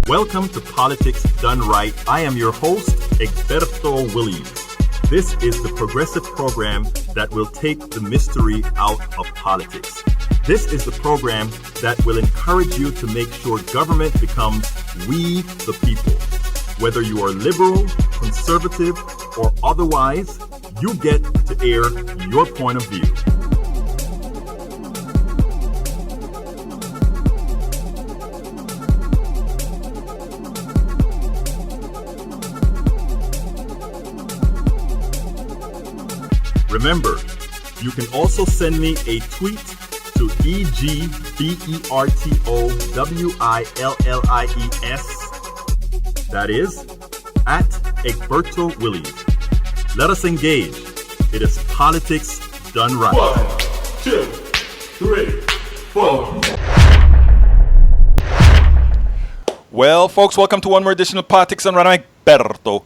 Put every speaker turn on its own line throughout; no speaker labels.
Welcome to Politics Done Right. I am your host, Egberto Willies. This is the progressive program that will take the mystery out of politics. This is the program that will encourage you to make sure government becomes we the people. Whether you are liberal, conservative, or otherwise, you get to air your point of view. Remember, you can also send me a tweet to EGBERTOWILLIES. That is, at Egberto Willies. Let us engage. It is politics done right.
1, 2, 3, 4.
Well, folks, welcome to one more edition of Politics Done Right. I'm Egberto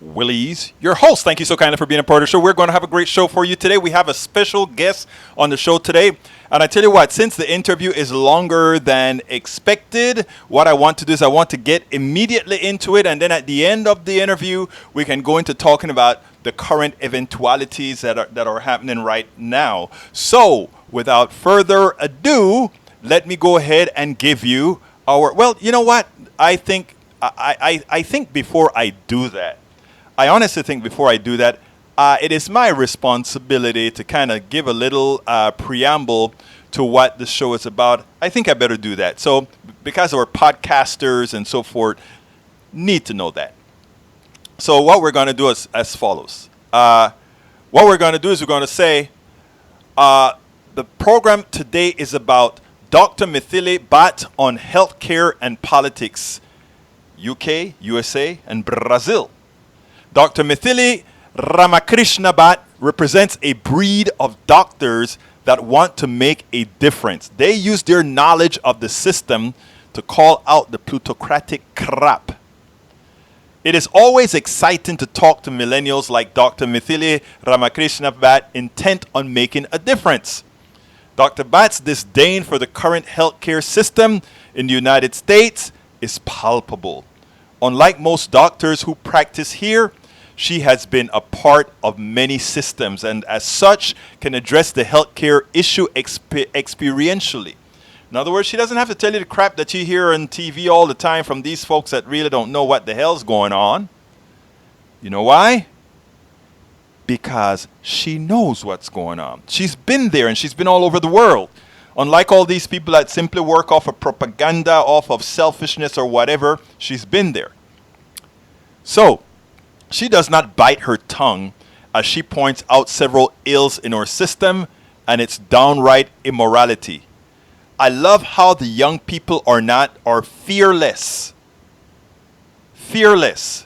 Willies, your host. Thank you so kindly for being a part of the show. We're going to have a great show for you today. We have a special guest on the show today. And I tell you what, since the interview is longer than expected, what I want to do is I want to get immediately into it. And then at the end of the interview, we can go into talking about the current eventualities that are happening right now. So without further ado, let me go ahead and give you our, well, you know what? I think before I do that, I honestly think before I do that, it is my responsibility to kind of give a little preamble to what the show is about. I think I better do that. So because our podcasters and so forth need to know that. So what we're going to do is as follows. What we're going to do is we're going to say the program today is about Dr. Mythili Bhat on healthcare and politics, UK, USA, and Brazil. Dr. Mythili Ramakrishna Bhat represents a breed of doctors that want to make a difference. They use their knowledge of the system to call out the plutocratic crap. It is always exciting to talk to millennials like Dr. Mythili Ramakrishna Bhat intent on making a difference. Dr. Bhat's disdain for the current healthcare system in the United States is palpable. Unlike most doctors who practice here, she has been a part of many systems and as such can address the healthcare issue experientially. In other words, she doesn't have to tell you the crap that you hear on TV all the time from these folks that really don't know what the hell's going on. You know why? Because she knows what's going on. She's been there and she's been all over the world. Unlike all these people that simply work off of propaganda, off of selfishness or whatever, she's been there. So, she does not bite her tongue as she points out several ills in our system and its downright immorality. I love how the young people are fearless. Fearless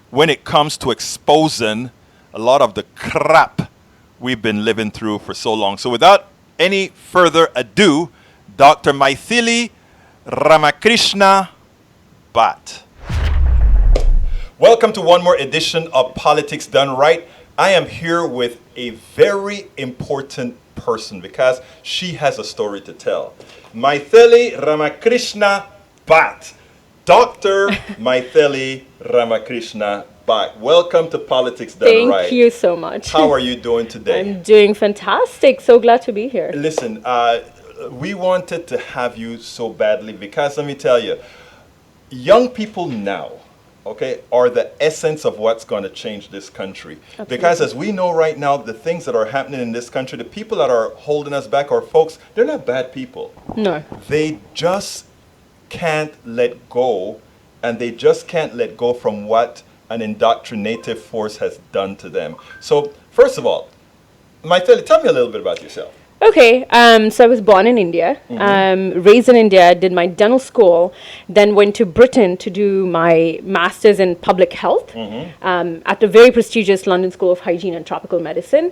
when it comes to exposing a lot of the crap we've been living through for so long. So without any further ado, Dr. Mythili Ramakrishna Bhat. Welcome to one more edition of Politics Done Right. I am here with a very important person because she has a story to tell. Mythili Ramakrishna Bhat. Dr. Mythili Ramakrishna Bhat. Welcome to Politics Done Right.
Thank you so much.
How are you doing today?
I'm doing fantastic. So glad to be here.
Listen, we wanted to have you so badly because let me tell you, young people now, okay, are the essence of what's going to change this country. Absolutely. Because as we know right now, the things that are happening in this country, the people that are holding us back are folks, they're not bad people.
No.
They just can't let go, and they just can't let go from what an indoctrinative force has done to them. So, first of all, Mythili, tell me a little bit about yourself.
Okay, so I was born in India, raised in India, did my dental school, then went to Britain to do my master's in public health at the very prestigious London School of Hygiene and Tropical Medicine.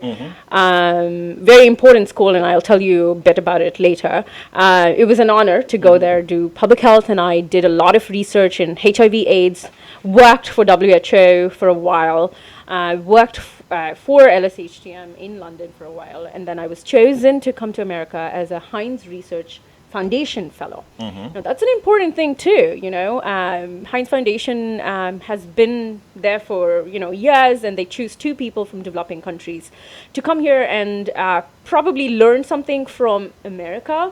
Very important school, and I'll tell you a bit about it later. It was an honor to go there, do public health, and I did a lot of research in HIV/AIDS, worked for WHO for a while, worked for LSHTM in London for a while, and then I was chosen to come to America as a Heinz Research Foundation Fellow. Now, that's an important thing too, you know. Heinz Foundation has been there for, you know, years, and they choose 2 people from developing countries to come here and probably learn something from America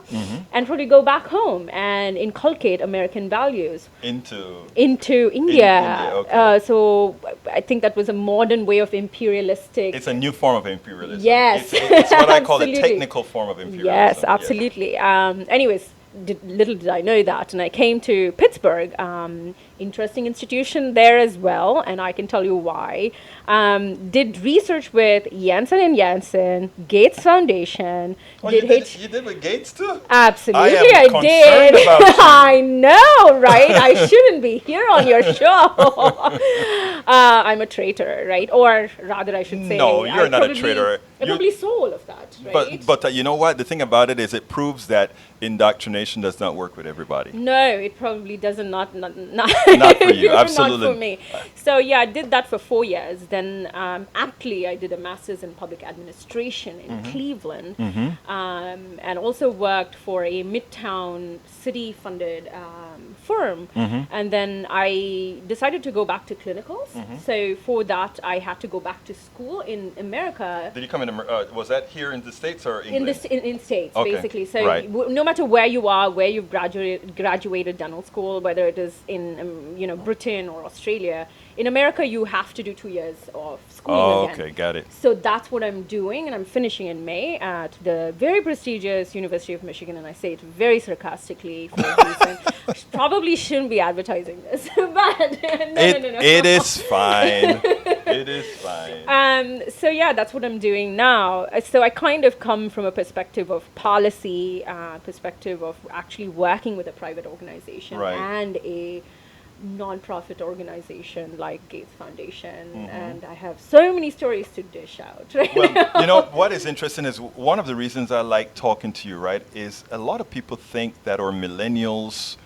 and probably go back home and inculcate American values
Into
into India.
India, okay.
So I think that was a modern way of imperialistic.
it's a new form of imperialism.
Yes.
It's what I call the
Absolutely.
technical form of imperialism.
Yes,
Yeah.
absolutely. Anyways, little did I know that, and I came to Pittsburgh. Interesting institution there as well, and I can tell you why. Did research with Janssen and Janssen, Gates Foundation.
Oh, you did with Gates too?
Absolutely,
I am
I did.
concerned about you.
I know, right? I shouldn't be here on your show. I'm a traitor, right? Or rather, I should say,
No, you're not a traitor.
I probably saw all of that, right?
But you know what? The thing about it is it proves that indoctrination does not work with everybody.
No, it probably doesn't. Not
Not for you, absolutely.
Not for me. So yeah, I did that for 4 years. Then aptly, I did a master's in public administration in Cleveland, and also worked for a midtown city-funded firm. And then I decided to go back to clinicals. So for that, I had to go back to school in America.
Did you come in? Was that here in the States or England?
In states,
Okay,
basically. So
right.
no matter where you are, where you've graduated dental school, whether it is in you know, Britain or Australia, in America you have to do 2 years of schooling
Oh,
again.
okay, got it.
So that's what I'm doing, and I'm finishing in May at the very prestigious University of Michigan, and I say it very sarcastically for a reason. Probably shouldn't be advertising this, but no.
It is fine. It is fine.
So yeah, that's what I'm doing now. So I kind of come from a perspective of policy, perspective of actually working with a private organization
Right.
and a non-profit organization like Gates Foundation, and I have so many stories to dish out. Right?
Well, you know, what is interesting is one of the reasons I like talking to you, right, is a lot of people think that our millennials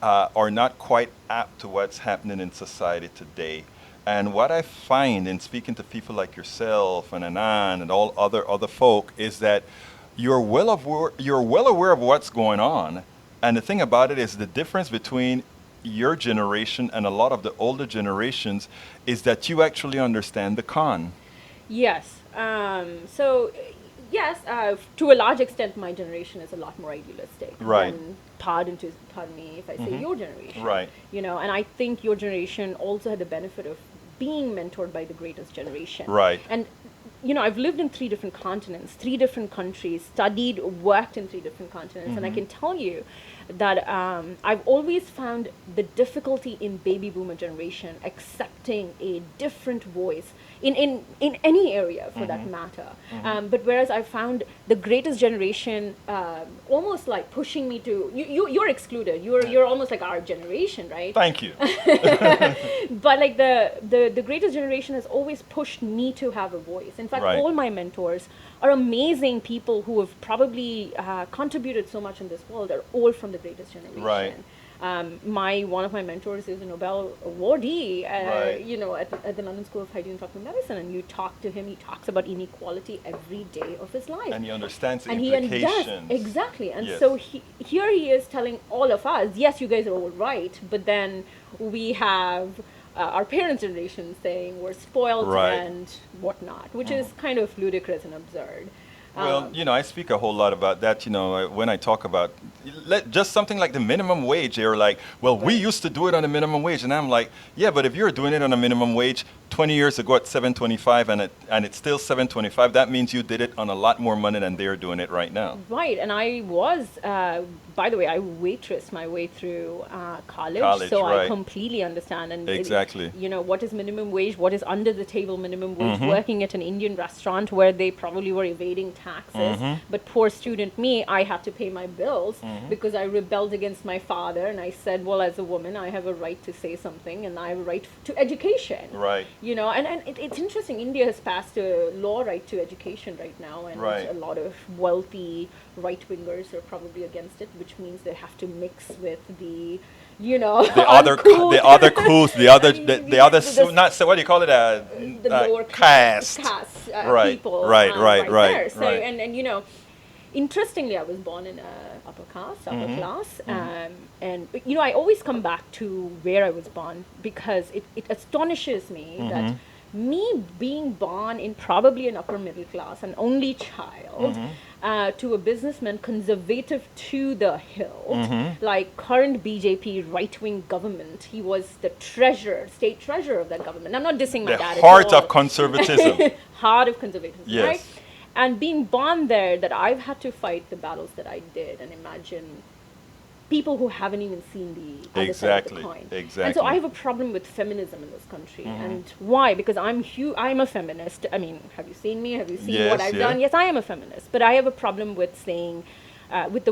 are not quite apt to what's happening in society today. And what I find in speaking to people like yourself and Anand and all other folk is that you're well aware of what's going on. And the thing about it is the difference between your generation and a lot of the older generations is that you actually understand the con.
Yes. So, yes, to a large extent, my generation is a lot more idealistic.
Right.
Than, pardon me if I say your generation.
Right.
You know, and I think your generation also had the benefit of being mentored by the greatest generation.
Right.
And you know, I've lived in 3 different continents, 3 different countries, studied, worked in 3 different continents, and I can tell you that I've always found the difficulty in baby boomer generation accepting a different voice in any area for that matter. But whereas I found the greatest generation almost like pushing me to, you're excluded, you're almost like our generation, right?
Thank you.
But like the greatest generation has always pushed me to have a voice. In fact,
Right.
all my mentors are amazing people who have probably contributed so much in this world. Are all from the greatest generation.
Right.
One of my mentors is a Nobel awardee,
Right.
you know, at the London School of Hygiene and Tropical Medicine, and you talk to him, he talks about inequality every day of his life.
And he understands the
And
implications.
exactly. And
Yes.
so here he is telling all of us, yes, you guys are all right, but then we have our parents' generation saying we're spoiled
Right.
and whatnot, which is kind of ludicrous and absurd.
Well, you know, I speak a whole lot about that, you know, when I talk about just something like the minimum wage. They're like, well, we used to do it on a minimum wage. And I'm like, yeah, but if you're doing it on a minimum wage 20 years ago at $7.25 and it's still $7.25, that means you did it on a lot more money than they're doing it right now.
Right, and I was, by the way, I waitressed my way through college, so
right.
I completely understand. And
Exactly.
you know, what is minimum wage? What is under the table minimum wage? Working at an Indian restaurant where they probably were evading taxes, but poor student me, I had to pay my bills because I rebelled against my father, and I said, well, as a woman, I have a right to say something, and I have a right to education.
Right.
You know, and it's interesting. India has passed a law right to education right now, and
Right.
a lot of wealthy right-wingers are probably against it, which means they have to mix with the, you know,
The other
uncouth-
not so what do you call it?
the lower
caste.
caste
Right,
people,
right.
there. So
right.
and you know, Interestingly, I was born in a upper class, and I always come back to where I was born because it astonishes me that me being born in probably an upper middle class, an only child, to a businessman conservative to the hilt, like current BJP right-wing government. He was the state treasurer of that government. I'm not dissing my dad.
The heart of conservatism.
Heart of conservatism,
Yes.
right? And being born there, that I've had to fight the battles that I did, and imagine people who haven't even seen the other side of the coin.
Exactly.
And so I have a problem with feminism in this country. And why? Because I'm a feminist. I mean, have you seen me? Have you seen what I've done? Yes, I am a feminist. But I have a problem with saying, with the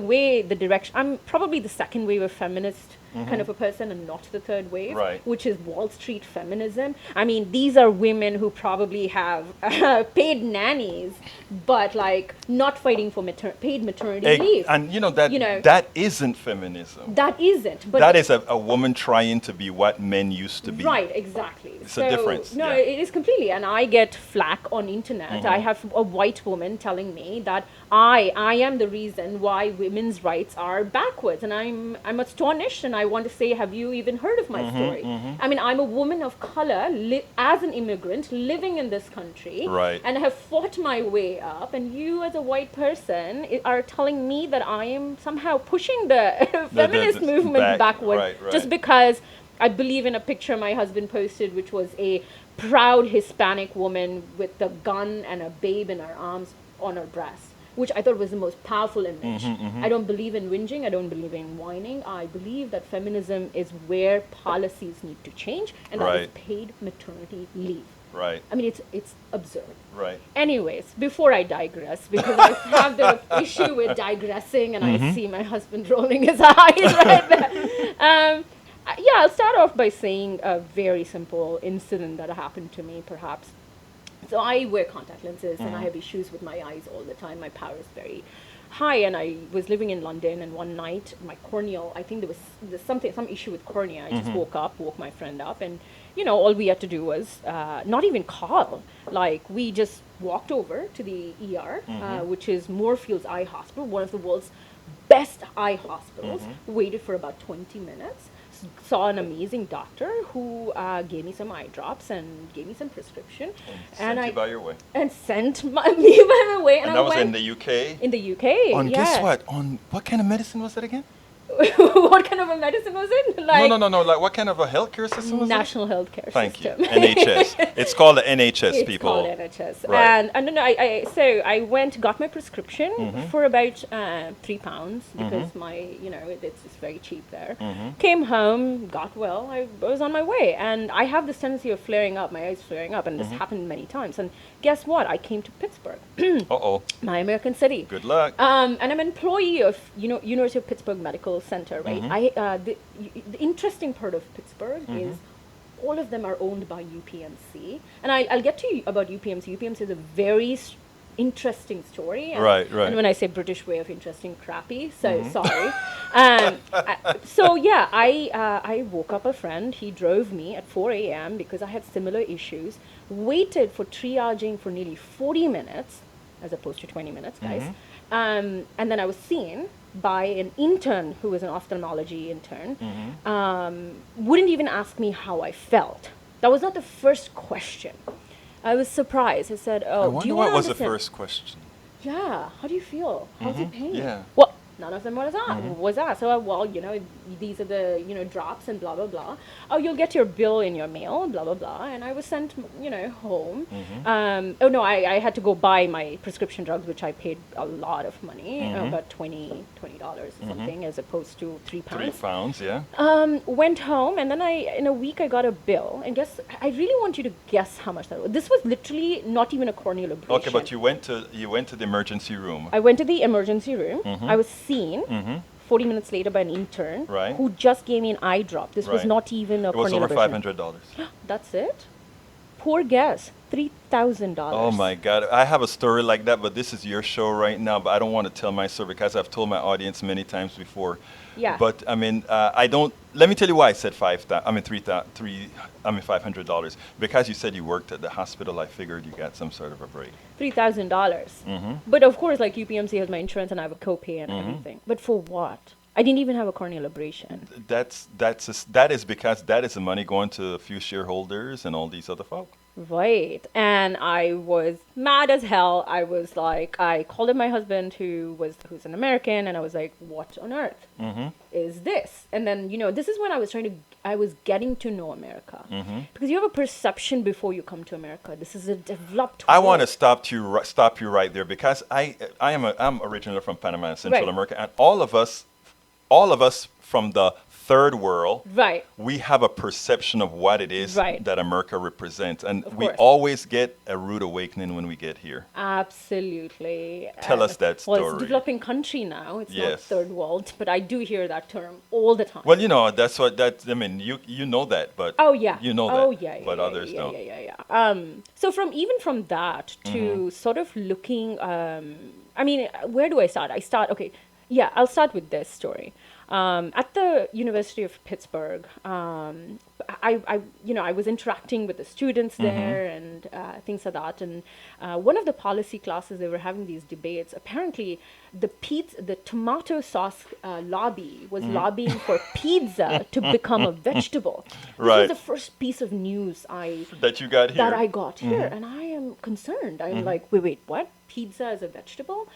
direction, I'm probably the second wave of feminist kind of a person and not the third wave,
Right.
which is Wall Street feminism. I mean, these are women who probably have paid nannies, but like not fighting for paid maternity leave.
And that isn't feminism.
That isn't. But
That is a woman trying to be what men used to be.
right, exactly.
It's a difference,
No,
yeah.
it is completely. And I get flack on internet. I have a white woman telling me that I am the reason why women's rights are backwards, and I'm astonished. And I want to say, have you even heard of my story? I mean, I'm a woman of color as an immigrant living in this country,
Right.
and I have fought my way up. And you, as a white person, are telling me that I am somehow pushing the feminist movement backward,
right.
just because I believe in a picture my husband posted, which was a proud Hispanic woman with a gun and a babe in her arms on her breast, which I thought was the most powerful image. I don't believe in whinging. I don't believe in whining. I believe that feminism is where policies need to change, and that is
Right.
paid maternity leave.
Right.
I mean, it's absurd.
Right.
Anyways, before I digress, because I have the issue with digressing, and I see my husband rolling his eyes right there. I'll start off by saying a very simple incident that happened to me, perhaps. So I wear contact lenses, and I have issues with my eyes all the time. My power is very high, and I was living in London, and one night my corneal, I think there's some issue with cornea. I just woke my friend up, and all we had to do was not even call. Like, we just walked over to the ER, which is Moorfields Eye Hospital, one of the world's best eye hospitals. Waited for about 20 minutes. Saw an amazing doctor who gave me some eye drops and gave me some prescription,
Sent you by your way.
and sent me by my way.
And
I
that was
went
in the UK.
in the UK.
On
yeah.
guess what? On what kind of medicine was it again?
What kind of a medicine was it? Like,
No. Like what kind of a healthcare system was
National Healthcare
Thank you.
System.
NHS. It's called the NHS,
It's
people.
called NHS.
Right.
And no, so I went, got my prescription for about £3 because it's very cheap there. Came home, got well, I was on my way. And I have this tendency of flaring up, my eyes flaring up, and this happened many times. And guess what? I came to Pittsburgh,
Uh-oh.
my American city.
Good luck.
And I'm an employee of University of Pittsburgh Medical Center, right? The interesting part of Pittsburgh is all of them are owned by UPMC, and I'll get to you about UPMC. UPMC is a very interesting story. And,
Right.
And when I say British way of interesting, crappy. So sorry. I woke up a friend. He drove me at 4 a.m. because I had similar issues. Waited for triaging for nearly 40 minutes, as opposed to 20 minutes, guys. And then I was seen by an intern who was an ophthalmology intern. Wouldn't even ask me how I felt. That was not the first question. I was surprised. I said,
I
"Oh, do
wonder
you
what
want
was
to
the
understand?"
first question.
Yeah. How do you feel? How's the pain?
Yeah.
Well, none of them was that. So, these are the, drops and blah, blah, blah. Oh, you'll get your bill in your mail, blah, blah, blah. And I was sent, home. I had to go buy my prescription drugs, which I paid a lot of money, about $20 or something, as opposed to £3.
£3, yeah.
Went home, and then in a week I got a bill. And I really want you to guess how much that was. This was literally not even a corneal abrasion.
Okay, but you went to the emergency room.
I went to the emergency room. I was seen 40 minutes later by an intern
Right.
who just gave me an eye drop. This was
Right.
not even a
It was
corneal
over
abrasion.
$500.
That's it? poor guess, $3,000.
Oh my God. I have a story like that, but this is your show right now. But I don't want to tell my story because I've told my audience many times before.
Yeah.
But I mean, I don't. Let me tell you why I said $500. Because you said you worked at the hospital, I figured you got some sort of a break.
$3,000. But of course, like UPMC has my insurance and I have a copay and everything. But for what? I didn't even have a corneal abrasion.
That is because that is the money going to a few shareholders and all these other folk.
Right. And I was mad as hell. I was like, I called up my husband who's an American, and I was like, what on earth is this? And then, this is when I was getting to know America. Because you have a perception before you come to America. This is a developed
I
world.
want to stop you right there because I'm originally from Panama and Central
Right.
America, and all of us from the third world,
Right.
we have a perception of what it is
Right.
that America represents. And
Of
we
course.
always get a rude awakening when we get here.
Absolutely.
Tell us that
Well,
story.
it's a developing country now. It's not
Yes.
third world, but I do hear that term all the time.
Well, I mean, you know that, but
Oh yeah.
you know that,
Oh yeah.
but
yeah,
others
yeah,
don't.
Yeah. So from that to sort of looking, I mean, where do I start? Okay. Yeah, I'll start with this story. At the University of Pittsburgh, I was interacting with the students there and things like that. And one of the policy classes, they were having these debates. Apparently, the tomato sauce lobby was lobbying for pizza to become a vegetable. This
Right.
was the first piece of news
That you got here.
that I got here, and I am concerned. I'm like, wait, what? Pizza is a vegetable?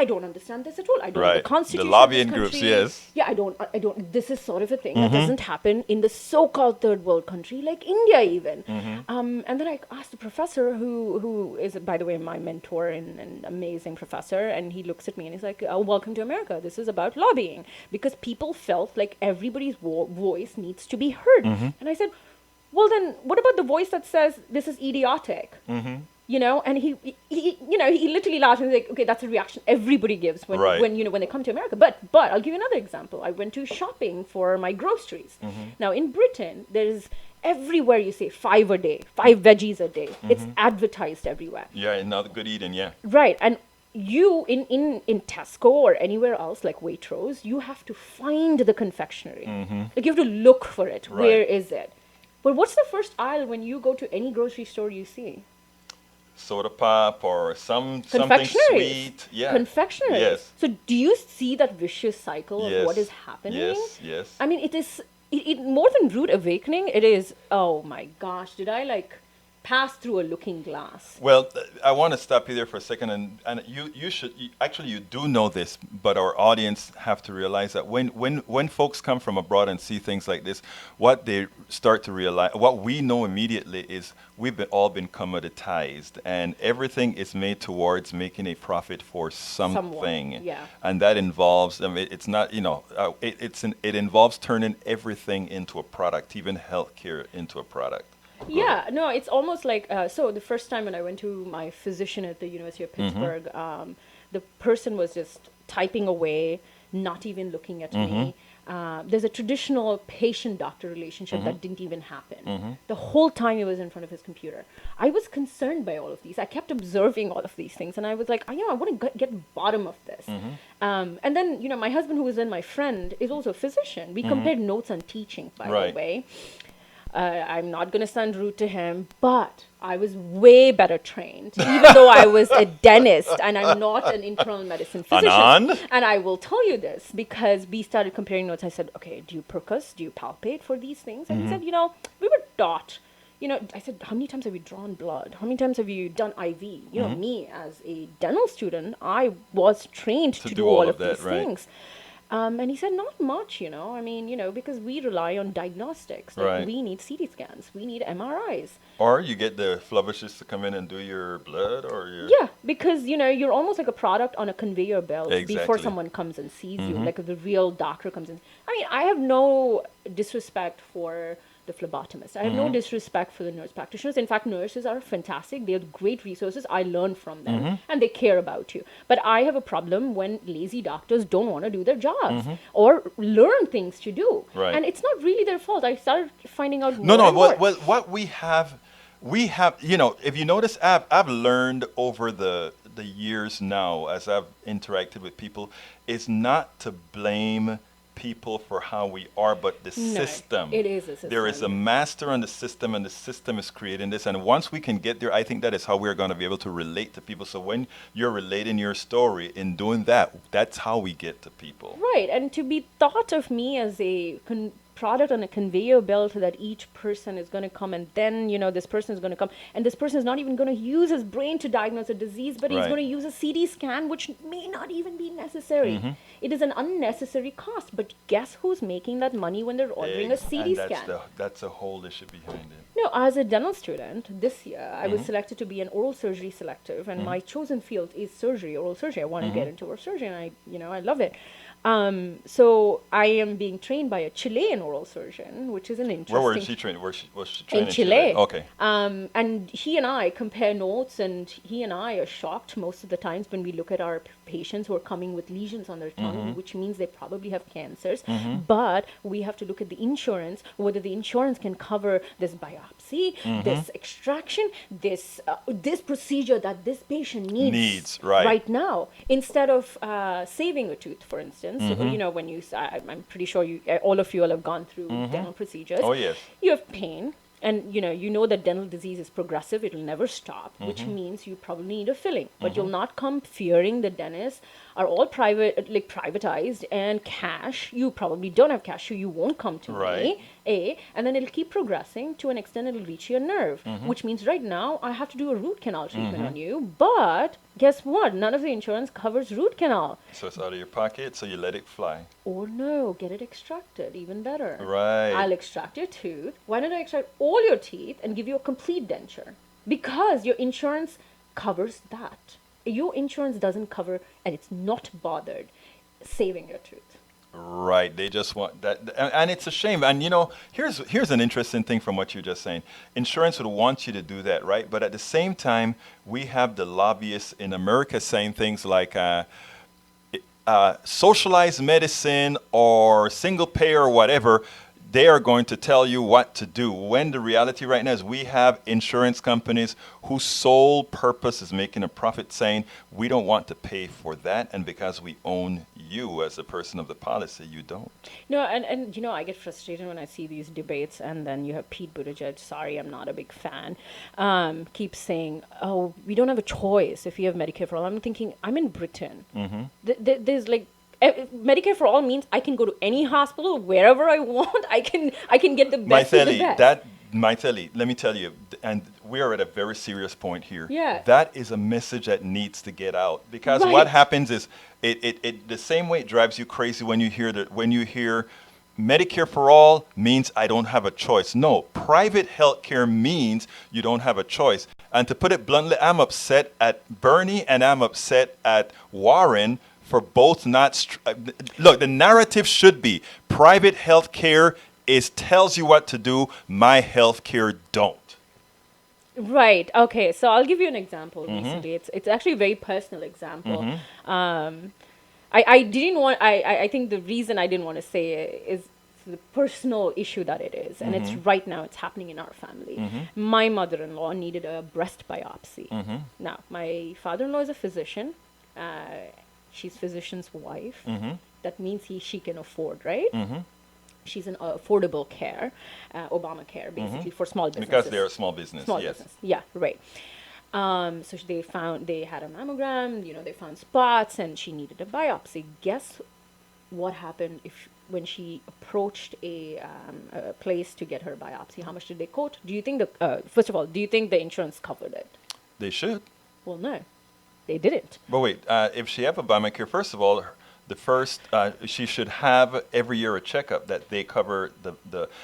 I don't understand this at all. I don't know
Right.
the
The
constitution.
lobbying
of this
groups,
country.
yes.
Yeah, I don't. This is sort of a thing that doesn't happen in the so-called third world country like India, even. And then I asked the professor, who is, by the way, my mentor and an amazing professor, and he looks at me and he's like, "Oh, welcome to America. This is about lobbying because people felt like everybody's voice needs to be heard." And I said, "Well, then, what about the voice that says this is idiotic?" And he literally laughed and was like, okay, that's a reaction everybody gives when
Right.
when they come to America. But I'll give you another example. I went to shopping for my groceries. Now in Britain, there's everywhere you say 5 a day, 5 veggies a day. It's advertised everywhere.
Yeah, another good eating, yeah.
Right. And you in Tesco or anywhere else like Waitrose, you have to find the confectionery. Like you have to look for it.
Right.
Where is it? But what's the first aisle when you go to any grocery store you see?
Soda pop or something
Confectioneries.
sweet. Yeah.
Confectioneries.
Yes.
So do you see that vicious cycle of what
Yes.
is happening?
Yes.
I mean, it is more than rude awakening. It is, oh my gosh, did I pass through a looking glass?
Well, I want to stop you there for a second, and you do know this, but our audience have to realize that when folks come from abroad and see things like this, what they start to realize, what we know immediately is we've all been commoditized, and everything is made towards making a profit for something.
Someone, yeah.
And that involves, I mean, it's not, it involves turning everything into a product, even healthcare into a product.
Yeah, no, it's almost like, so the first time when I went to my physician at the University of Pittsburgh, the person was just typing away, not even looking at me. There's a traditional patient-doctor relationship that didn't even happen. The whole time he was in front of his computer. I was concerned by all of these. I kept observing all of these things, and I was like, I want to get bottom of this. And then, my husband, who was then my friend, is also a physician. We compared notes on teaching, by
Right.
the way. I'm not going to sound rude to him, but I was way better trained, even though I was a dentist and I'm not an internal medicine physician.
Anand?
And I will tell you this because we started comparing notes. I said, okay, do you percuss? Do you palpate for these things? And he said, we were taught. I said, how many times have you drawn blood? How many times have you done IV? Me as a dental student, I was trained to do all of
that,
these
right.
things. And he said, not much, I mean, because we rely on diagnostics. Like
Right.
we need CT scans, we need MRIs.
Or you get the phlebotomist to come in and do your blood or your...
Yeah, because, you're almost like a product on a conveyor belt before
Exactly.
someone comes and sees you, like if the real doctor comes in. I mean, I have no disrespect for the phlebotomist. I have no disrespect for the nurse practitioners. In fact, nurses are fantastic. They are great resources. I learn from them and they care about you. But I have a problem when lazy doctors don't want to do their jobs or learn things to do.
Right.
And it's not really their fault. I started finding out
No,
more and more.
what we have we have, you know, if you notice, I've learned over the years now as I've interacted with people, is not to blame people for how we are, but the
No,
system.
it is a system.
There is a master on the system, and the system is creating this. And once we can get there, I think that is how we're going to be able to relate to people. So when you're relating your story in doing that, that's how we get to people.
Right, and to be thought of me as a product on a conveyor belt that each person is going to come, and then this person is going to come, and this person is not even going to use his brain to diagnose a disease, but he's
Right.
going to use a CT scan, which may not even be necessary. It is an unnecessary cost, but guess who's making that money when they're ordering a CT
And
scan?
that's the whole issue behind it.
No, as a dental student this year, I was selected to be an oral surgery selective, and my chosen field is surgery, oral surgery. I want to get into oral surgery, and I love it. So I am being trained by a Chilean oral surgeon, which is an interesting.
Where was she trained? Was she trained
in Chile.
Okay.
And he and I compare notes, and he and I are shocked most of the times when we look at our patients who are coming with lesions on their tongue, which means they probably have cancers. But we have to look at the insurance, whether the insurance can cover this biopsy, this extraction, this procedure that this patient needs right now, instead of saving a tooth, for instance. When I'm pretty sure all of you all have gone through dental procedures.
Oh, yes.
You have pain, and that dental disease is progressive. It will never stop, which means you probably need a filling. But you'll not come fearing the dentists are all privatized and cash. You probably don't have cash, so you won't come to me. And then it'll keep progressing to an extent it'll reach your nerve, which means right now I have to do a root canal treatment on you. But guess what? None of the insurance covers root canal.
So it's out of your pocket, so you let it fly.
Or no, get it extracted, even better.
Right.
I'll extract your tooth. Why don't I extract all your teeth and give you a complete denture? Because your insurance covers that. Your insurance doesn't cover, and it's not bothered saving your tooth.
Right. They just want that, and it's a shame. And here's an interesting thing from what you're just saying. Insurance would want you to do that, right? But at the same time, we have the lobbyists in America saying things like socialized medicine or single payer or whatever. They are going to tell you what to do, when the reality right now is we have insurance companies whose sole purpose is making a profit, saying we don't want to pay for that, and because we own you as a person of the policy, you don't.
No, and I get frustrated when I see these debates, and then you have Pete Buttigieg, sorry, I'm not a big fan, keeps saying, oh, we don't have a choice if you have Medicare for all. I'm thinking, I'm in Britain. There's Medicare for all means I can go to any hospital wherever I want. I can get the best of the best.
Mythili, let me tell you, and we are at a very serious point here.
Yeah.
That is a message that needs to get out, because
Right.
what happens is it the same way it drives you crazy when you hear Medicare for all means I don't have a choice. No, private health care means you don't have a choice. And to put it bluntly, I'm upset at Bernie and I'm upset at Warren for both not look, the narrative should be private health care tells you what to do, my health care don't.
Right. Okay. So I'll give you an example recently. It's actually a very personal example. I didn't want. I think the reason I didn't want to say it is the personal issue that it is, and it's right now. It's happening in our family. My mother-in-law needed a breast biopsy. Now, my father-in-law is a physician. She's physician's wife. That means she can afford, right? She's an affordable care, Obamacare, basically for small businesses.
Because they're a small business, yes.
Business. Yeah, right. So they had a mammogram, they found spots, and she needed a biopsy. Guess what happened when she approached a place to get her biopsy? How much did they quote? Do you think first of all, do you think the insurance covered it?
They should.
Well, no, they didn't.
But wait, if she have Obamacare, first of all, she should have every year a checkup that they cover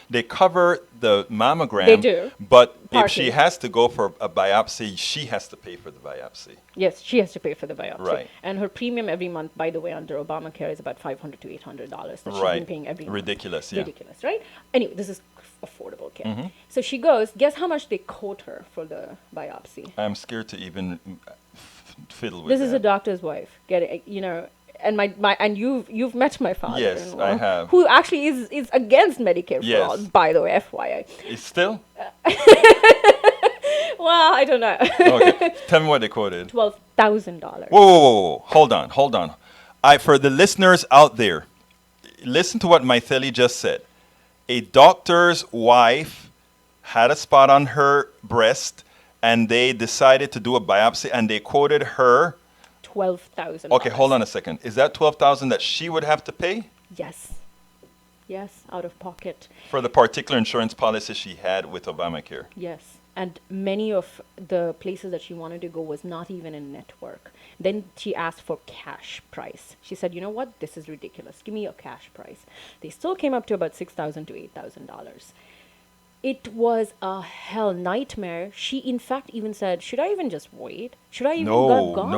they cover the mammogram.
They do.
But if
Partly.
she has to go for a biopsy, she has to pay for the biopsy.
Yes, she has to pay for the biopsy.
Right.
And her premium every month, by the way, under Obamacare is about $500 to $800 that she's been paying every month.
Ridiculous, yeah.
Ridiculous, right? Anyway, this is affordable care. So she goes, guess how much they quote her for the biopsy?
I'm scared to even fiddle with
This
that.
is a doctor's wife. Get it, and and you've met my father.
Yes, I have.
Who actually is against Medicare for
Yes.
all, by the way, FYI.
It's still?
Well, I don't know.
Okay, tell me what they quoted.
$12,000.
Whoa. Hold on. For the listeners out there, listen to what Mythili just said. A doctor's wife had a spot on her breast, and they decided to do a biopsy, and they quoted her.
$12,000.
Okay, hold on a second. Is that $12,000 that she would have to pay
Yes, out of pocket.
for the particular insurance policy she had with Obamacare?
Yes. And many of the places that she wanted to go was not even in network. Then she asked for cash price. She said, you know what? This is ridiculous. Give me a cash price. They still came up to about $6,000 to $8,000. It was a hell nightmare. She, in fact, even said, should I even just wait? Should I even go gone?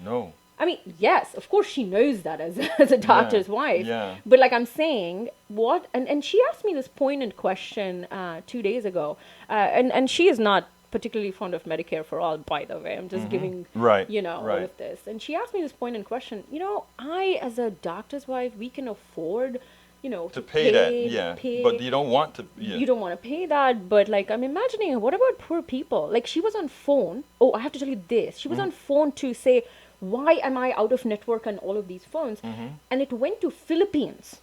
No.
I mean, yes, of course she knows that as a doctor's wife.
Yeah.
But like I'm saying, what? And she asked me this poignant question 2 days ago. And she is not particularly fond of Medicare for all, by the way. I'm just giving,
Right,
all
right.
of this. And she asked me this poignant question. I, as a doctor's wife, we can afford,
To pay that, yeah. But you don't want to. Yeah.
You don't want to pay that, but like I'm imagining, what about poor people? Like she was on phone. Oh, I have to tell you this. She was on phone to say, why am I out of network on all of these phones? And it went to Philippines.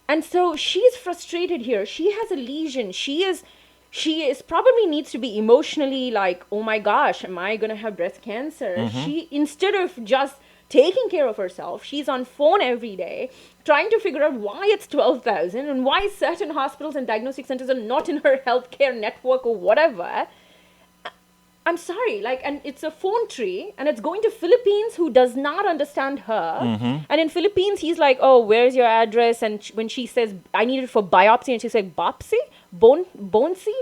And so she's frustrated here. She has a lesion. She is probably needs to be emotionally like, oh my gosh, am I going to have breast cancer? She, instead of just taking care of herself, she's on phone every day trying to figure out why it's 12,000 and why certain hospitals and diagnostic centers are not in her healthcare network or whatever. I'm sorry, and it's a phone tree, and it's going to Philippines, who does not understand her. And in Philippines, he's like, oh, where's your address? And when she says, I need it for biopsy, and she's like, bopsy? Bonesi?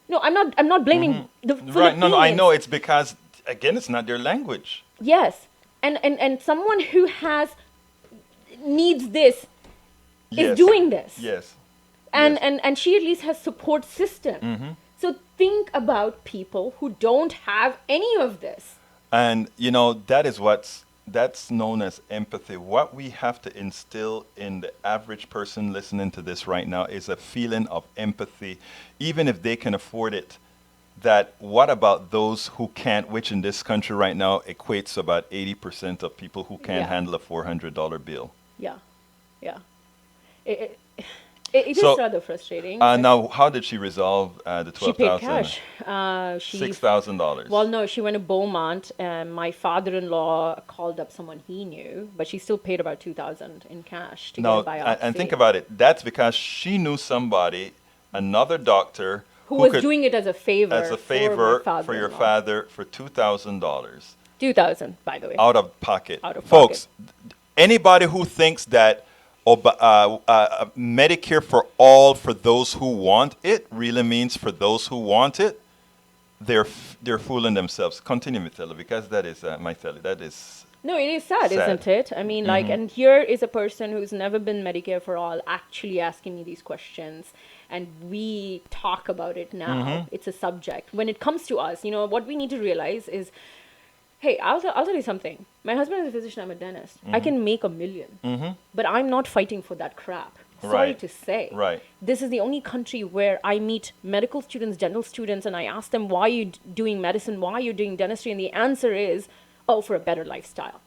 No, I'm not blaming the Philippines.
Right, no, I know. It's because, again, it's not their language.
Yes, and someone who needs this is doing this.
Yes.
And she at least has support system. So think about people who don't have any of this.
And, that's known as empathy. What we have to instill in the average person listening to this right now is a feeling of empathy, even if they can afford it. That what about those who can't, which in this country right now equates to about 80% of people who can't handle a $400 bill.
Yeah. It is rather frustrating.
Now, how did she resolve the $12,000?
She paid cash.
$6,000.
Well, no, she went to Beaumont. My father-in-law called up someone he knew, but she still paid about $2,000 in cash to get a biopsy.
And think about it. That's because she knew somebody, another doctor,
who was doing it as a favor
for your father for $2,000.
$2,000, by the way.
Out of pocket. Folks, anybody who thinks that Medicare for all for those who want it really means for those who want it, they're fooling themselves. Continue, Mythili, because that is Mythili. That is.
No, it is sad, isn't it? I mean, and here is a person who's never been Medicare for all actually asking me these questions, and we talk about it now. It's a subject. When it comes to us, what we need to realize is, hey, I'll tell you something. My husband is a physician, I'm a dentist. I can make $1 million, but I'm not fighting for that crap. Sorry to say.
Right.
This is the only country where I meet medical students, dental students, and I ask them, why are you doing medicine? Why are you doing dentistry? And the answer is, oh, for a better lifestyle.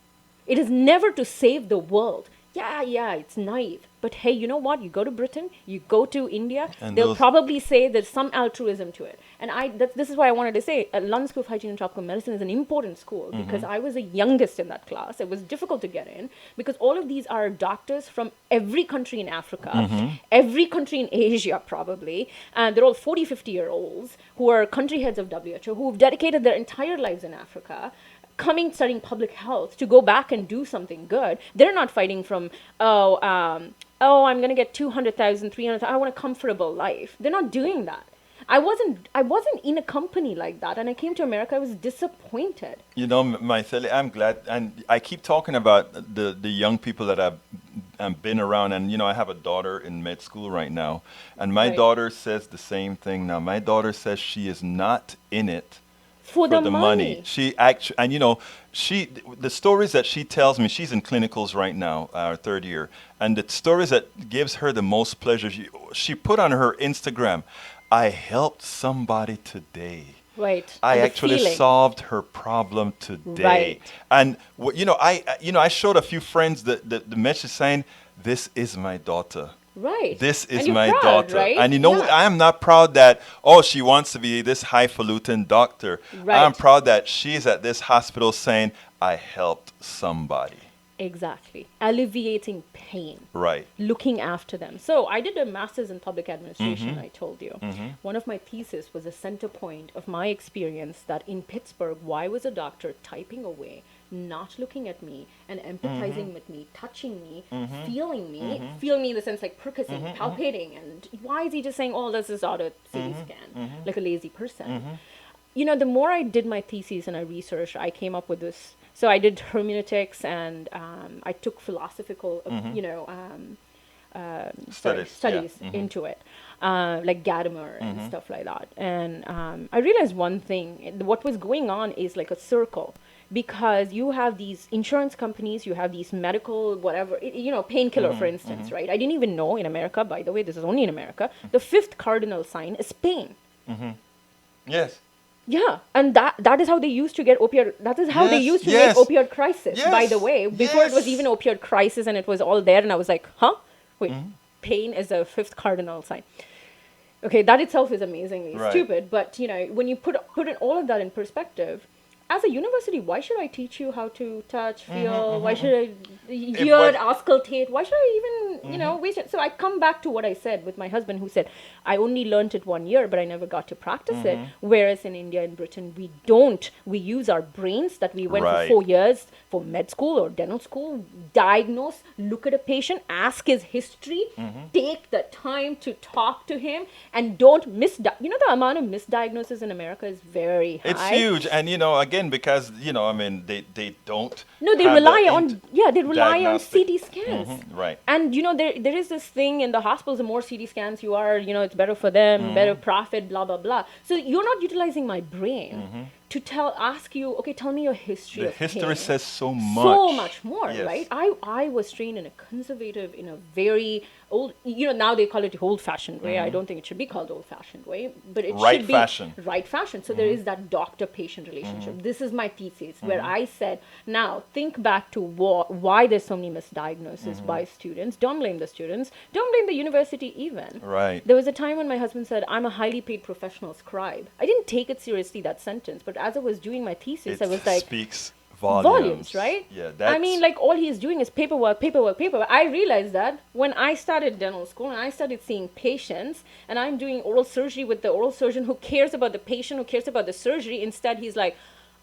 It is never to save the world. Yeah, it's naive. But hey, you know what? You go to Britain, you go to India, and they'll probably say there's some altruism to it. And this is why I wanted to say, London School of Hygiene and Tropical Medicine is an important school because I was the youngest in that class. It was difficult to get in because all of these are doctors from every country in Africa, every country in Asia probably, and they're all 40, 50-year-olds who are country heads of WHO, who've dedicated their entire lives in Africa, studying public health to go back and do something good. They're not fighting from, I'm going to get 200,000, 300,000. I want a comfortable life. They're not doing that. I wasn't in a company like that, and I came to America. I was disappointed.
Mythili, I'm glad, and I keep talking about the young people that I've been around, and I have a daughter in med school right now, and my daughter says the same thing now. My daughter says she is not in it for the money. She actually, and the stories that she tells me, she's in clinicals right now, our third year, and the stories that gives her the most pleasure, she put on her Instagram, I helped somebody today.
Right.
I
And the
actually
feeling.
solved her problem today.
Right.
And I showed a few friends the message saying, "This is my daughter.
Right.
This is
And you're
my
proud,
daughter."
right?
And
Yeah.
I am not proud that, oh, she wants to be this highfalutin doctor. I'm
Right.
proud that she's at this hospital saying, "I helped somebody."
Exactly. Alleviating pain.
Right.
Looking after them. So I did a master's in public administration,
Mm-hmm.
I told you. One of my thesis was a center point of my experience that in Pittsburgh, why was a doctor typing away, not looking at me and empathizing with me, touching me, feeling me in the sense like percussing, palpating, and why is he just saying, oh, this is out of CT scan, like a lazy person? The more I did my thesis and I researched, I came up with this. So I did hermeneutics and I took philosophical, studies
Yeah.
into it, like Gadamer and stuff like that. And I realized one thing: what was going on is like a circle, because you have these insurance companies, you have these medical whatever, painkiller, for instance, right? I didn't even know in America. By the way, this is only in America. The fifth cardinal sign is pain.
Yes.
Yeah, and that is how they used to get opioid. That is how they
Yes,
used to
yes.
make opioid crisis. By
Yes,
the way, before it was
yes.
even opioid crisis, and it was all there, and I was like, huh? Wait, pain is a fifth cardinal sign. Okay, that itself is amazingly
Right.
stupid. But when you put all of that in perspective, as a university, why should I teach you how to touch, feel? Why should I hear,
was-
auscultate? Why should I even waste it? So I come back to what I said with my husband, who said I only learned it 1 year, but I never got to practice it. Whereas in India and Britain, we don't. We use our brains that we went
Right.
for 4 years for med school or dental school, diagnose, look at a patient, ask his history, take the time to talk to him, and don't the amount of misdiagnosis in America is very high.
It's huge. And, again, because, they don't.
No, they
have the
rely
int-
they rely on
diagnostic-
CT scans.
Right.
And there is this thing in the hospitals: the more CT scans you are, it's better for them, better profit, blah blah blah. So you're not utilizing my brain to ask you, okay, tell me your history.
The
of
history
pain.
says so much.
So much more,
Yes.
right? I was trained in a conservative, in a very old, now they call it old-fashioned way. I don't think it should be called old-fashioned way, but it
Right
should be
fashion.
right fashion. So there is that doctor-patient relationship. This is my thesis where I said, now think back to why there's so many misdiagnoses by students. Don't blame the students. Don't blame the university even.
Right.
There was a time when my husband said, I'm a highly paid professional scribe. I didn't take it seriously, that sentence, but as I was doing my thesis, I was like,
speaks volumes.
right?
Yeah,
I mean, like, all he's doing is paperwork. I realized that when I started dental school and I started seeing patients and I'm doing oral surgery with the oral surgeon who cares about the patient, who cares about the surgery. Instead, he's like,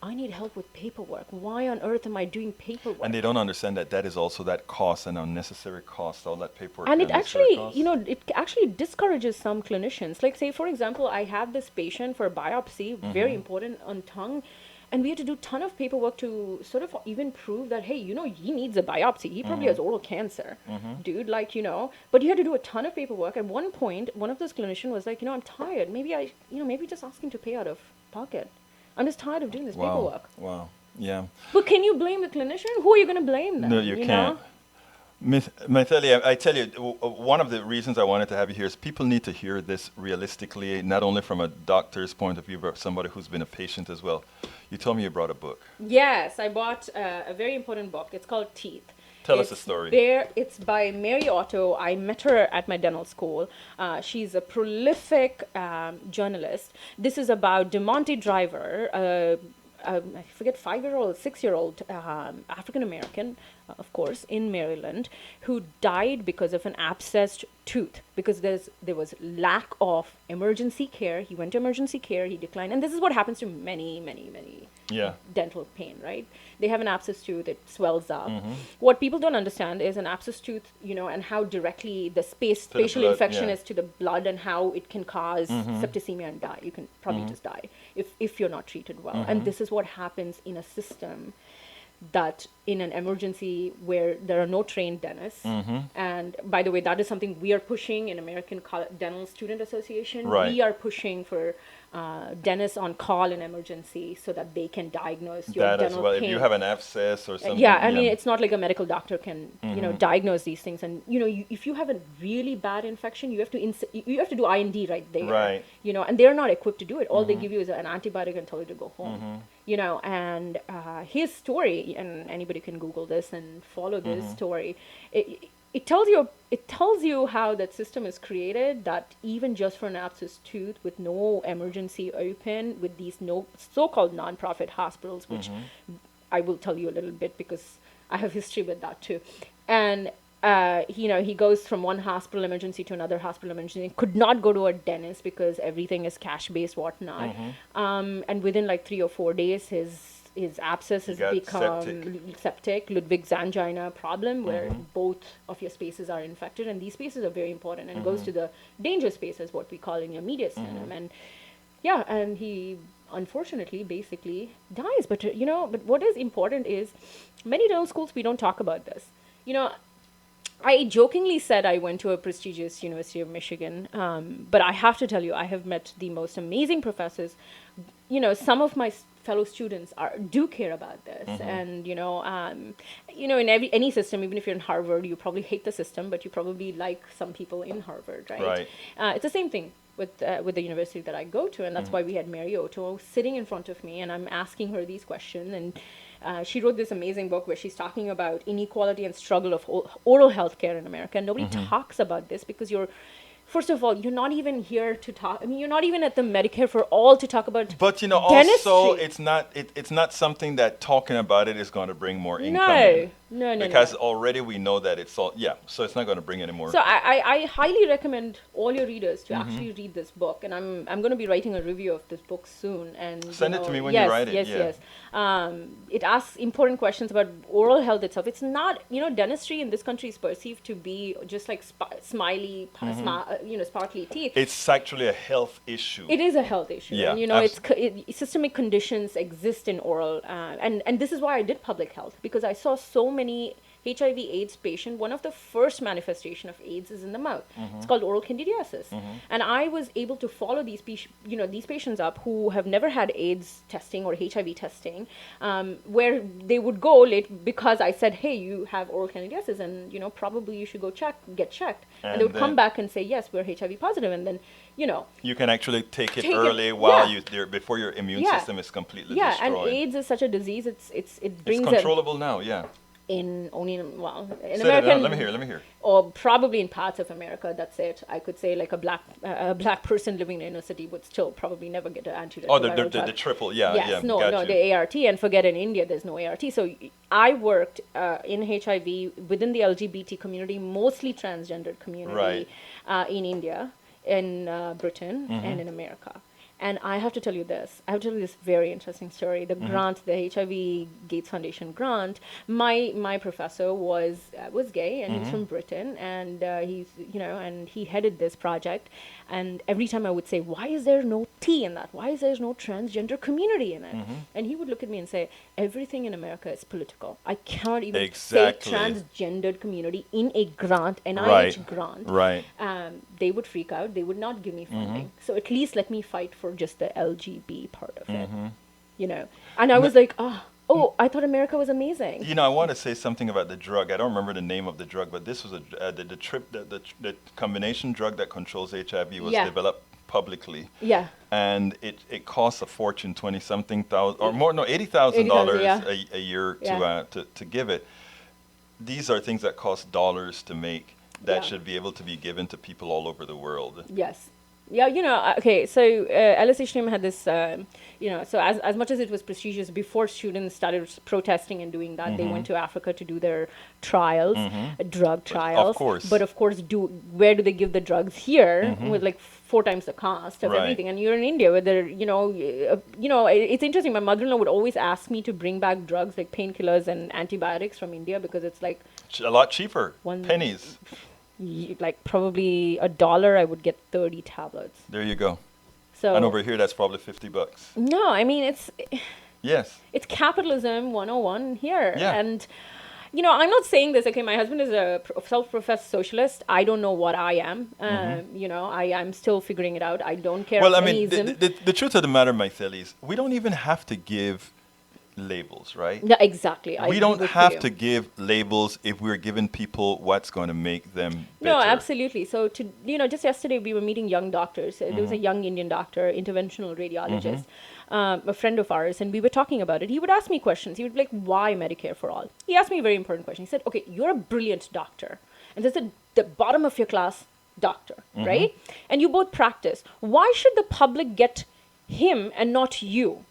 I need help with paperwork. Why on earth am I doing paperwork?
And they don't understand that is also that cost, an unnecessary cost, all that paperwork.
And it
unnecessary
actually,
cost.
it actually discourages some clinicians. Like, say, for example, I have this patient for biopsy, very important, on tongue. And we had to do a ton of paperwork to sort of even prove that, hey, he needs a biopsy. He probably has oral cancer, dude, But you had to do a ton of paperwork. At one point, one of those clinicians was like, I'm tired. Maybe maybe just ask him to pay out of pocket. I'm just tired of doing this paperwork.
Wow. Yeah.
But can you blame the clinician? Who are you going to blame then?
No, you can't. Mythili, I tell you, one of the reasons I wanted to have you here is people need to hear this realistically, not only from a doctor's point of view, but somebody who's been a patient as well. You told me you brought a book.
Yes, I bought a very important book. It's called Teeth.
Tell us the story.
It's by Mary Otto. I met her at my dental school. She's a prolific journalist. This is about DeMonte Driver, I forget, 5-year-old, 6-year-old African-American, of course, in Maryland, who died because of an abscessed tooth, because there was lack of emergency care. He went to emergency care, he declined. And this is what happens to many, many, many dental pain, right? They have an abscessed tooth, it swells up. What people don't understand is an abscessed tooth, and how directly the spatial
blood,
infection
yeah.
is to the blood, and how it can cause septicemia and die. You can probably just die if you're not treated well. And this is what happens in a system that in an emergency where there are no trained dentists, and by the way, that is something we are pushing in American Dental Student Association.
Right.
We are pushing for dentists on call in emergency so that they can diagnose your
That as
dental
well.
pain.
If you have an abscess or something.
Yeah, I mean, it's not like a medical doctor can, diagnose these things. And if you have a really bad infection, you have to you have to do IND right there.
Right.
And they're not equipped to do it. All they give you is an antibiotic and tell you to go home. And his story, and anybody can Google this and follow this story. It tells you how that system is created, that even just for an abscess tooth with no emergency open, with these so-called non-profit hospitals, which I will tell you a little bit because I have history with that too. And he goes from one hospital emergency to another hospital emergency, could not go to a dentist because everything is cash-based, whatnot. And within like 3 or 4 days, his abscess has become septic, Ludwig's angina problem, where both of your spaces are infected, and these spaces are very important, and goes to the danger spaces, what we call in your medial sternum. And he unfortunately basically dies. But but what is important is many dental schools, we don't talk about this. I jokingly said I went to a prestigious University of Michigan, but I have to tell you, I have met the most amazing professors. Some of my fellow students do care about this, and in any system, even if you're in Harvard, you probably hate the system, but you probably like some people in Harvard, right?
Right.
It's the same thing with the university that I go to, and that's why we had Mary Otto sitting in front of me, and I'm asking her these questions, and she wrote this amazing book where she's talking about inequality and struggle of oral health care in America. And nobody talks about this because first of all, you're not even here to talk. I mean, you're not even at the Medicare for All to talk about
But
dentistry.
also it's not something that talking about it is going to bring more income in.
No.
Because already we know that it's all, so it's not going to bring any more.
So I highly recommend all your readers to actually read this book, and I'm going to be writing a review of this book soon. And
Send it to me when you write it.
Yes. It asks important questions about oral health itself. It's not, dentistry in this country is perceived to be just like smiley, sparkly teeth.
It's actually a health issue.
It is a health issue.
Yeah,
and systemic conditions exist in oral, and this is why I did public health, because I saw so many HIV/AIDS patient. One of the first manifestation of AIDS is in the mouth. It's called oral candidiasis, and I was able to follow these patients up who have never had AIDS testing or HIV testing, where they would go late because I said, hey, you have oral candidiasis, and probably you should go get checked, and they would come back and say, yes, we're HIV positive, and then
you can actually take it early while before your immune system is completely destroyed.
And AIDS is such a disease. It brings
it's controllable now.
In
America. Let me hear.
Or probably in parts of America, that's it. I could say like a black person living in a city would still probably never get an antiretroviral drug.
The triple,
the ART, and forget in India, there's no ART. So I worked in HIV within the LGBT community, mostly transgendered community, in India, in Britain, and in America. And I have to tell you this. Very interesting story. The grant, the HIV Gates Foundation grant. My professor was gay, and he's from Britain, and and he headed this project. And every time I would say, why is there no T in that? Why is there no transgender community in it? And he would look at me and say, everything in America is political. I cannot even say transgendered community in a grant, NIH grant.
Right.
They would freak out. They would not give me funding. So at least let me fight for just the LGB part of it. And I was like, I thought America was amazing.
I want to say something about the drug. I don't remember the name of the drug, but this was the combination drug that controls HIV was developed publicly. Yeah. And it costs a fortune, 20-something thousand or more, no, $80,000 a year to give it. These are things that cost dollars to make that should be able to be given to people all over the world.
Yes. Yeah, okay, so LSHTM had this, so as much as it was prestigious, before students started protesting and doing that, they went to Africa to do their trials, drug trials. But of course, where do they give the drugs here with like 4 times the cost of everything? And you're in India, where there, it's interesting. My mother-in-law would always ask me to bring back drugs like painkillers and antibiotics from India because it's like
a lot cheaper, pennies.
Like probably $1, I would get 30 tablets.
There you go.
So,
and over here, that's probably $50.
No, I mean
Yes.
It's capitalism 101 here.
Yeah.
And, I'm not saying this. Okay, my husband is a self-professed socialist. I don't know what I am. I'm still figuring it out. I don't care.
Well, I
of
mean,
any ism.
the truth of the matter, Mythili, is we don't even have to give labels, right?
Yeah, exactly. I
We
agree
don't
with
have
you.
to give labels if we're giving people what's going to make them
No,
better.
absolutely. So, just yesterday we were meeting young doctors. There was a young Indian doctor, interventional radiologist, a friend of ours, and we were talking about it. He would ask me questions. He would be like, why Medicare for all? He asked me a very important question. He said, okay, you're a brilliant doctor, and there's the bottom of your class doctor, right? And you both practice. Why should the public get him and not you?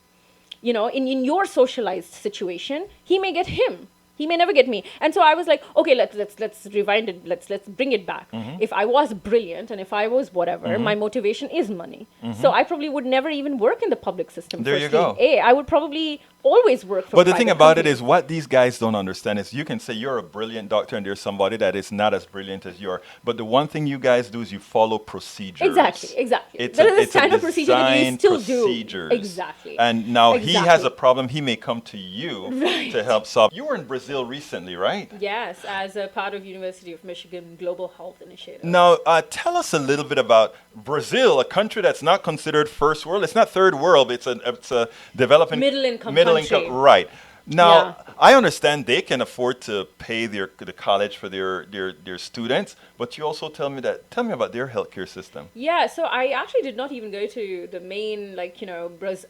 In your socialized situation, he may get him. He may never get me. And so I was like, okay, let's rewind it. Let's bring it back. If I was brilliant and if I was whatever, my motivation is money. So I probably would never even work in the public system.
There you
firstly.
go.
I would probably always work for
But the thing
private
about it
companies.
is, what these guys don't understand is you can say you're a brilliant doctor and there's somebody that is not as brilliant as you are. But the one thing you guys do is you follow procedures.
Exactly.
It's
There is a
it's
standard procedure that you
designed
still do.
procedures.
Exactly.
And now he has
Exactly.
a problem, he may come to you
Right.
to help solve. You were in Brazil recently, right?
Yes, as a part of University of Michigan Global Health Initiative.
Now, tell us a little bit about Brazil, a country that's not considered first world. It's not third world. It's a developing
Middle income country.
right. Now,
Yeah.
I understand they can afford to pay the college for their students, but you also tell me about their healthcare system.
Yeah, so I actually did not even go to the main,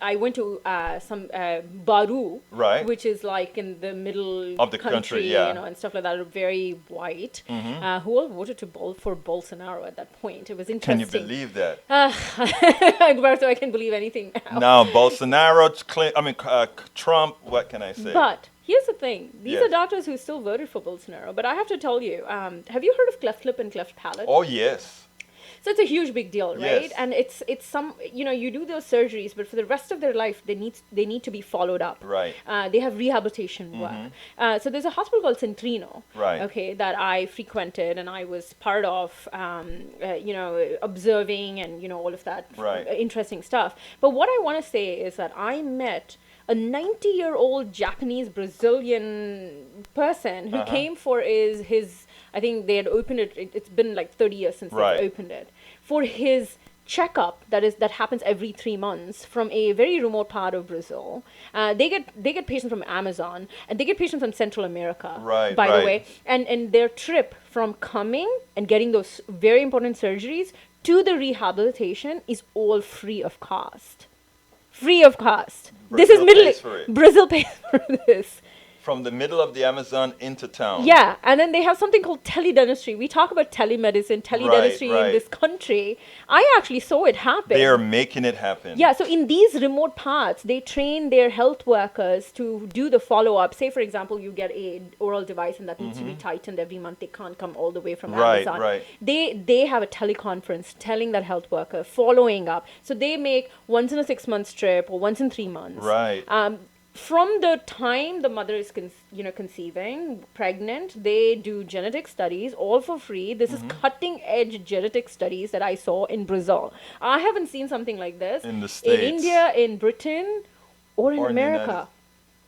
I went to some Baru,
Right.
which is like in the middle
Of the country, yeah.
and stuff like that, very white, who all voted for Bolsonaro at that point. It was
Can
interesting.
you believe that?
Roberto, I can believe anything now.
Now, Bolsonaro, Trump, what can I say?
But here's the thing. These
Yes.
are doctors who still voted for Bolsonaro. But I have to tell you, have you heard of cleft lip and cleft palate?
Oh, yes.
So it's a huge big deal, right?
Yes.
And it's some, you do those surgeries, but for the rest of their life, they need to be followed up.
Right.
They have rehabilitation work. So there's a hospital called Centrino,
Right.
okay, that I frequented and I was part of, observing and, all of that
Right.
interesting stuff. But what I want to say is that I met a 90-year-old Japanese Brazilian person who came for his I think they had opened it. It's been like 30 years since
Right.
they opened it for his checkup that happens every 3 months from a very remote part of Brazil. They get patients from Amazon and they get patients from Central America.
Right,
By
right.
the way, and their trip from coming and getting those very important surgeries to the rehabilitation is all free of cost. Free of cost. This is
Brazil pays for it.
Brazil pays for this.
From the middle of the Amazon into town.
Yeah, and then they have something called teledentistry. We talk about telemedicine, teledentistry
right.
in this country. I actually saw it happen.
They are making it happen.
Yeah, so in these remote parts, they train their health workers to do the follow-up. Say, for example, you get a oral device and that needs to be tightened every month. They can't come all the way from
Right,
Amazon.
right.
They have a teleconference telling that health worker, following up. So they make once in a 6-month trip or once in 3 months.
Right.
From the time the mother is conceiving, pregnant, they do genetic studies all for free. This is cutting edge genetic studies that I saw in Brazil. I haven't seen something like this
In the States.
in India, in Britain, or in
Or in the
America.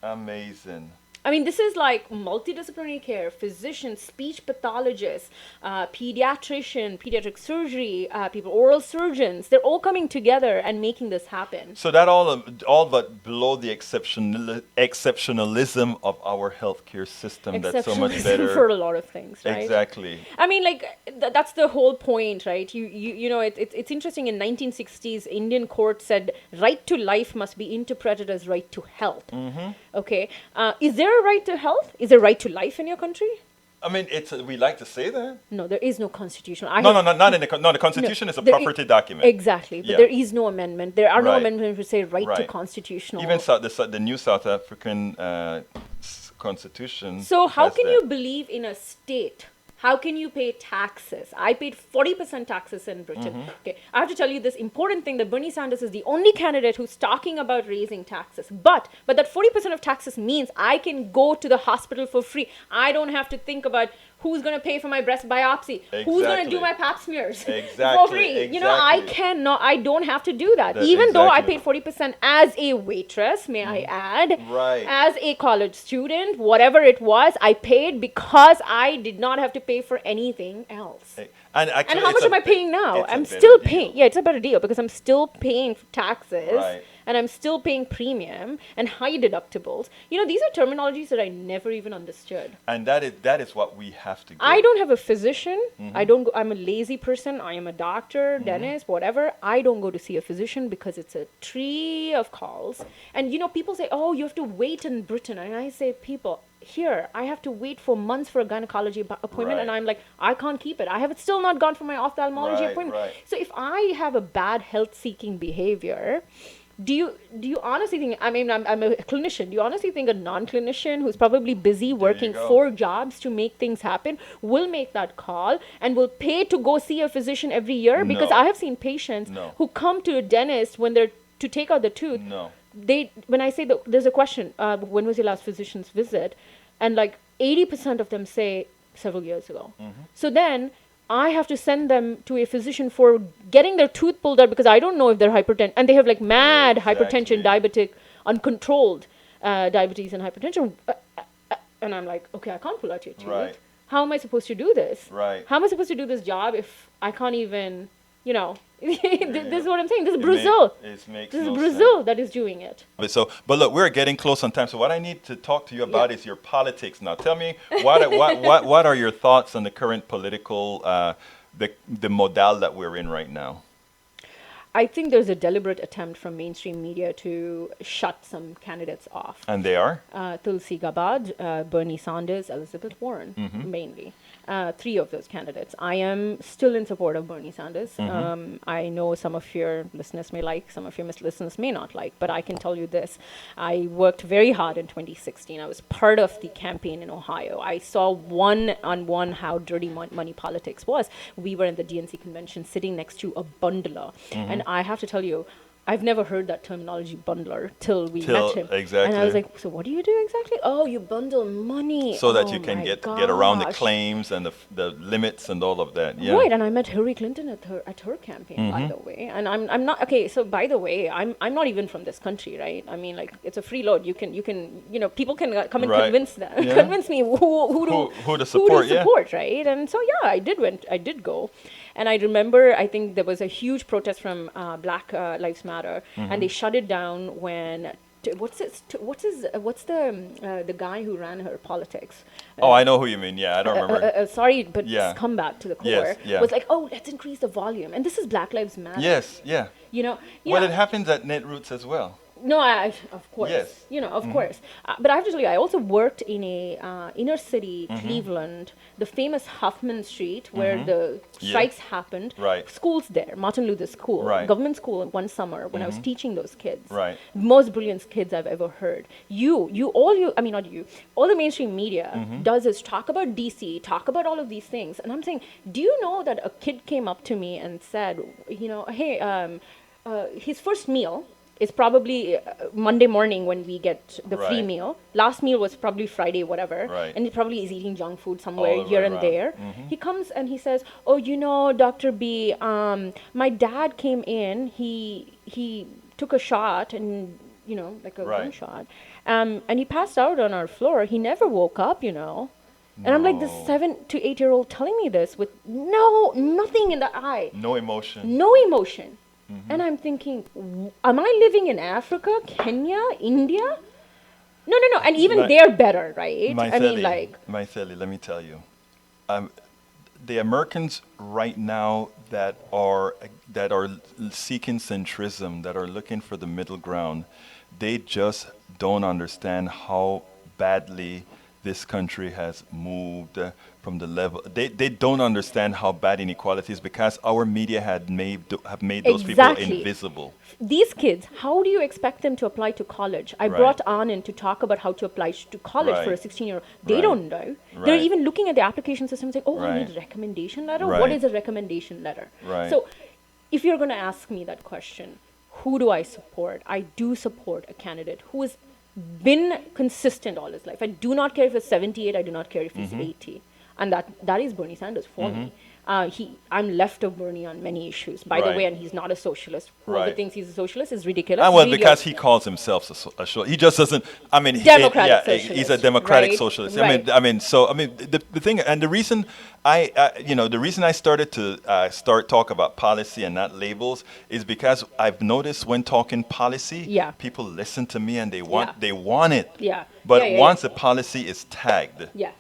Amazing.
I mean, this is like multidisciplinary care, physicians, speech pathologists, pediatric surgery, oral surgeons. They're all coming together and making this happen.
So that all but below the exceptionalism of our healthcare system. That's so much
Exceptionalism
better.
for a lot of things, right?
Exactly.
I mean, like that's the whole point, right? It's interesting. In 1960s, Indian court said right to life must be interpreted as right to health. Okay, is there a right to health? Is there a right to life in your country?
I mean, we like to say that.
No, there is no constitution.
The Constitution is a
there
property document.
Exactly, but
Yeah.
there is no amendment. There are no
Right.
amendments to say right to
Right.
constitutional.
Even the new South African Constitution.
So how
has
can
that.
you believe in a state? How can you pay taxes? I paid 40% taxes in Britain. Okay, I have to tell you this important thing that Bernie Sanders is the only candidate who's talking about raising taxes. But that 40% of taxes means I can go to the hospital for free. I don't have to think about Who's going to pay for my breast biopsy? Who's going to do
Exactly.
my pap smears
Exactly,
for free? You know, I
exactly.
cannot, I don't have to do that. Even though I
Exactly.
paid 40% as a waitress, may I add,
Right.
as a college student, whatever it was, I paid because I did not have to pay for anything else.
And actually,
And how
it's
much
a
am I
be-
paying now?
it's a
I'm
better
still
deal.
paying. Yeah, it's a better deal because I'm still paying taxes.
Right.
And I'm still paying premium and high deductibles. You know, these are terminologies that I never even understood.
And that is what we have to get.
I don't have a physician.
Mm-hmm.
I don't go, I'm a lazy person. I am a doctor, dentist, whatever. I don't go to see a physician because it's a tree of calls. And you know, people say, "Oh, you have to wait in Britain." And I say, "People, here, I have to wait for months for a gynecology appointment."
Right.
And I'm like, "I can't keep it. I have still not gone for my ophthalmology
Right,
appointment."
right.
So if I have a bad health-seeking behavior, do you honestly think, I mean, I'm a clinician, do you honestly think a non-clinician who's probably busy working
go.
4 jobs to make things happen will make that call and will pay to go see a physician every year? Because
No.
I have seen patients
No.
who come to a dentist when they're to take out the tooth.
No.
When I say there's a question, when was your last physician's visit? And like 80% of them say several years ago. So then I have to send them to a physician for getting their tooth pulled out because I don't know if they're hypertension, and they have like mad hypertension, diabetic, uncontrolled diabetes and hypertension. And I'm like, okay, I can't pull out your tooth.
Right.
How am I supposed to do this?
Right.
How am I supposed to do this job if I can't even, you know, this is what I'm saying. This is
It
Brazil.
makes
This is
no
Brazil that is doing it.
But look, we're getting close on time. So what I need to talk to you about is your politics now. Tell me what are your thoughts on the current political the model that we're in right now?
I think there's a deliberate attempt from mainstream media to shut some candidates off.
And they are?
Tulsi Gabbard, Bernie Sanders, Elizabeth Warren, mainly. 3 of those candidates. I am still in support of Bernie Sanders. I know some of your listeners may like, some of your listeners may not like, but I can tell you this. I worked very hard in 2016. I was part of the campaign in Ohio. I saw one-on-one how dirty money politics was. We were in the DNC convention sitting next to a bundler. And I have to tell you, I've never heard that terminology, bundler, till we met him.
Exactly.
And I was like, so what do you do exactly? Oh, you bundle money.
So that
Oh
you can
my
get around the
gosh.
claims and the limits and all of that. Yeah.
Right, and I met Hillary Clinton at her campaign, by the way. And I'm not okay. So by the way, I'm not even from this country, right? I mean, like it's a free load. You can people can come and
Right.
convince me who to support, right? And so yeah, I did go. And I remember, I think there was a huge protest from Black Lives Matter, and they shut it down when. What's the guy who ran her politics?
Oh, I know who you mean. Yeah, I don't remember.
Sorry, but
Yeah.
come back to the core.
Yes, yeah.
Was like, oh, let's increase the volume, and this is Black Lives Matter.
Yes, yeah.
You know.
Well,
Yeah.
it happens at Netroots as well.
No, of course.
Yes.
You know, of course. But I have to tell you, I also worked in a inner city, Cleveland, the famous Huffman Street, where the strikes happened.
Right.
Schools there, Martin Luther School,
Right.
government school. One summer when I was teaching those kids,
Right.
most brilliant kids I've ever heard. All the mainstream media does is talk about DC, talk about all of these things, and I'm saying, do you know that a kid came up to me and said, hey, his first meal is probably Monday morning when we get the free
Right.
meal. Last meal was probably Friday, whatever.
Right.
And he probably is eating junk food somewhere
All the
here
way
and
around.
there. He comes and he says, oh, Dr. B, my dad came in, he took a shot and, like a
Right.
gunshot. And he passed out on our floor. He never woke up, And I'm like, this 7 to 8 year old telling me this with nothing in the eye.
No emotion.
No emotion. And I'm thinking, am I living in Africa, Kenya, India? No. And even
Like-
they're better, right?
Mythili, let me tell you. The Americans right now that are seeking centrism, that are looking for the middle ground, they just don't understand how badly this country has moved from the level. They don't understand how bad inequality is because our media have made those
Exactly.
people invisible.
These kids, how do you expect them to apply to college? I
Right.
brought Ann in to talk about how to apply to college for a
Right.
16-year-old. They
Right.
don't know. They're
Right.
even looking at the application system saying, oh, I
Right.
need a recommendation letter.
Right.
What is a recommendation letter?
Right.
So if you're going to ask me that question, who do I support? I do support a candidate who has been consistent all his life. I do not care if he's 78. I do not care if he's 80. and that is Bernie Sanders for me. I'm left of Bernie on many issues, by the
Right.
way, and he's not a socialist. Whoever
Right.
thinks he's a socialist is ridiculous.
Well,
Read
because
your-
he calls himself he just doesn't. I mean,
Democratic
he's a
socialist,
democratic
right?
socialist.
Right.
The thing, and the reason the reason I started to start talk about policy and not labels is because I've noticed when talking policy,
Yeah.
people listen to me and they
Yeah.
want it.
Yeah.
But
Yeah, yeah,
once the policy is tagged,
Yeah.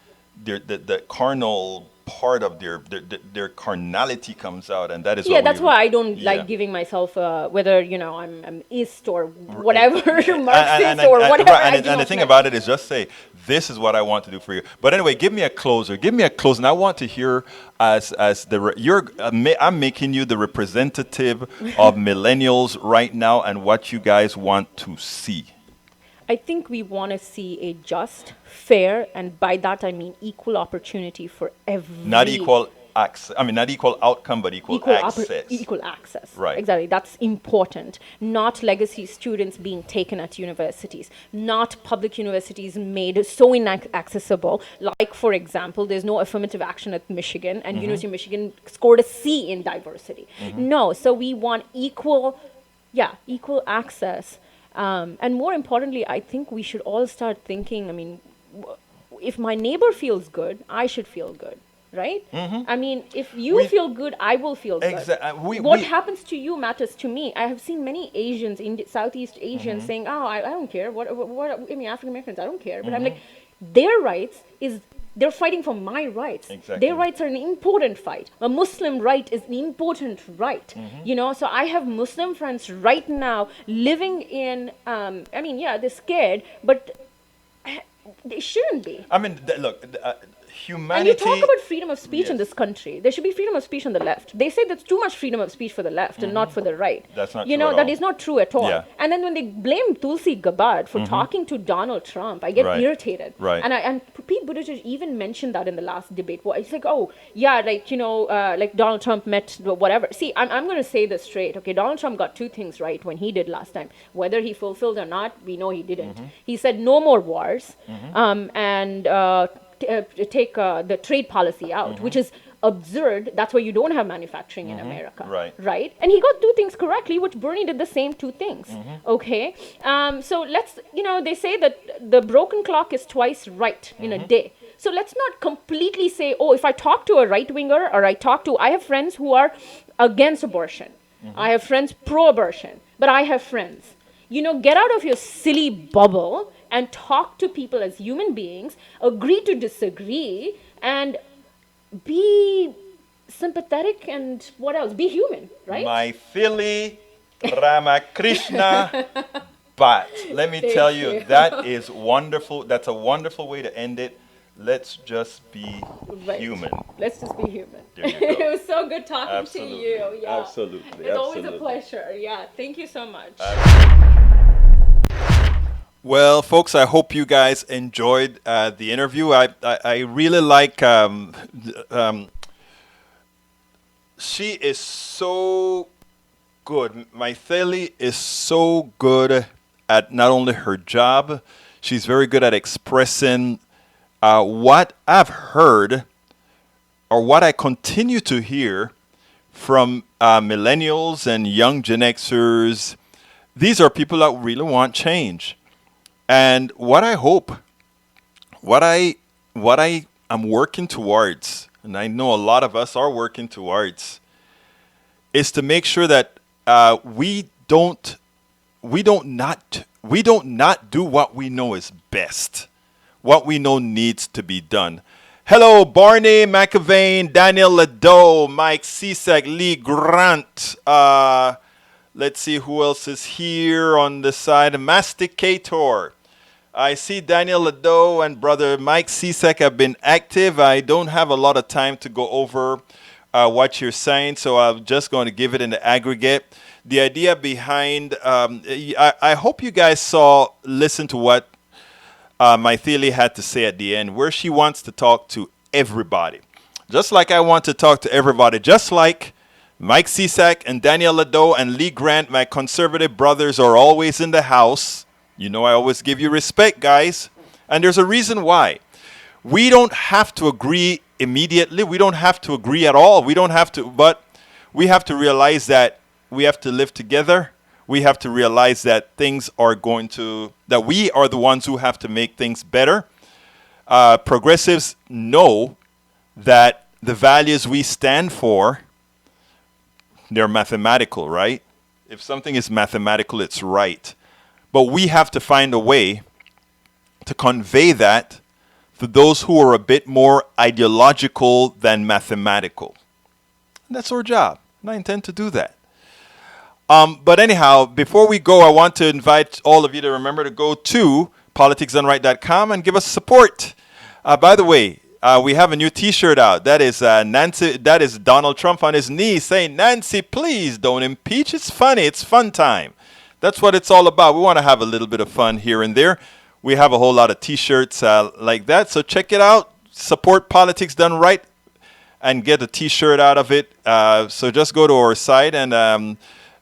the carnal part of their carnality comes out, and that is
Yeah,
what
that's
we,
why I don't
yeah.
like giving myself whether I'm East or whatever,
And-
Marxist or whatever.
right,
I
and
do
the
not
thing
like.
about it is just say, this is what I want to do for you. But anyway, give me a closer. And I want to hear I'm making you the representative of millennials right now and what you guys want to see.
I think we want to see a just, fair, and by that I mean equal opportunity for every.
Not equal access. I mean, not equal outcome, but equal access.
Equal access.
Right.
Exactly. That's important. Not legacy students being taken at universities. Not public universities made so inaccessible. Like, for example, there's no affirmative action at Michigan, and University of Michigan scored a C in diversity. No. So we want equal access. And more importantly, I think we should all start thinking, if my neighbor feels good, I should feel good, right? I mean, if you feel good, I will feel good. What happens to you matters to me. I have seen many Asians, Southeast Asians saying, oh, I don't care. African Americans, I don't care. But I'm like, their rights they're fighting for my rights.
Exactly.
Their rights are an important fight. A Muslim right is an important right. So I have Muslim friends right now living in, they're scared, but they shouldn't be.
I mean, look, humanity.
And you talk about freedom of speech in
Yes.
this country. There should be freedom of speech on the left. They say there's too much freedom of speech for the left and not for the right.
That's not
You
true
know,
at
that
all.
is not true at all.
Yeah.
And then when they blame Tulsi Gabbard for talking to Donald Trump, I get
Right.
irritated.
Right.
And Pete Buttigieg even mentioned that in the last debate. Well, it's like, oh, yeah, like Donald Trump met whatever. See, I'm going to say this straight. Okay, Donald Trump got two things right when he did last time. Whether he fulfilled or not, we know he didn't. He said no more wars, and take the trade policy out, which is absurd. That's why you don't have manufacturing in America.
Right.
And he got two things correctly, which Bernie did the same two things. Okay. So let's, they say that the broken clock is twice right in a day. So let's not completely say, oh, if I talk to a right-winger or I have friends who are against abortion. I have friends pro-abortion, but I have friends. Get out of your silly bubble and talk to people as human beings, agree to disagree, and be sympathetic, and what else? Be human, right?
Mythili Ramakrishna Bhat. Let me tell you, that is wonderful. That's a wonderful way to end it. Let's just be
Right.
human.
Let's just be human.
There you go.
It was so good talking
Absolutely.
to you. Yeah.
Absolutely.
It's always a
Absolutely.
pleasure. Yeah. Thank you so much.
Well, folks, I hope you guys enjoyed the interview. I really like. She is so good. Mythili is so good at not only her job, she's very good at expressing what I've heard or what I continue to hear from millennials and young Gen Xers. These are people that really want change. And what I hope, what I am working towards, and I know a lot of us are working towards, is to make sure that we don't not do what we know is best, what we know needs to be done. Hello, Barney McAvain, Daniel Ledoux, Mike Cisak, Lee Grant. Let's see who else is here on the side. Masticator. I see Daniel Ledoux and brother Mike Cisak have been active. I don't have a lot of time to go over what you're saying, so I'm just going to give it in the aggregate. The idea behind, I hope you guys listen to what Mythili had to say at the end, where she wants to talk to everybody. Just like I want to talk to everybody, just like Mike Cisak and Daniel Ledoux and Lee Grant, my conservative brothers, are always in the house. You know I always give you respect, guys. And there's a reason why. We don't have to agree immediately. We don't have to agree at all. We don't have to, but we have to realize that we have to live together. We have to realize that that we are the ones who have to make things better. Progressives know that the values we stand for, they're mathematical, right? If something is mathematical, it's right. But we have to find a way to convey that to those who are a bit more ideological than mathematical. And that's our job. And I intend to do that. But anyhow, before we go, I want to invite all of you to remember to go to politicsdoneright.com and give us support. By the way, we have a new T-shirt out. That is Nancy. That is Donald Trump on his knees saying, "Nancy, please don't impeach. It's funny. It's fun time." That's what it's all about. We want to have a little bit of fun here and there. We have a whole lot of T-shirts like that. So check it out. Support Politics Done Right and get a T-shirt out of it. So just go to our site and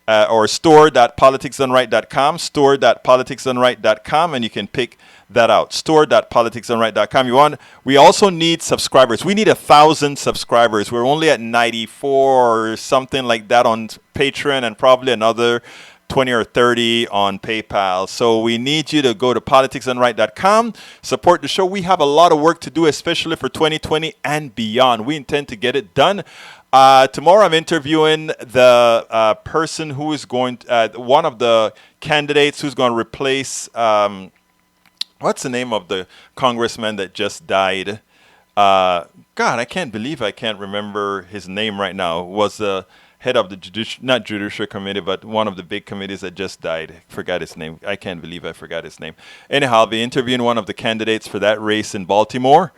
or store.politicsdoneright.com, store.politicsdoneright.com, and you can pick that out. Store.politicsdoneright.com. We also need subscribers. We need 1,000 subscribers. We're only at 94 or something like that on Patreon, and probably another 20 or 30 on PayPal. So we need you to go to politicsdoneright.com, support the show. We have a lot of work to do, especially for 2020 and beyond. We intend to get it done. Tomorrow I'm interviewing the person who is going one of the candidates who's going to replace, what's the name of the congressman that just died? God, I can't believe I can't remember his name right now. Was the head of the judicial committee, but one of the big committees that just died. I forgot his name. I can't believe I forgot his name. Anyhow, I'll be interviewing one of the candidates for that race in Baltimore.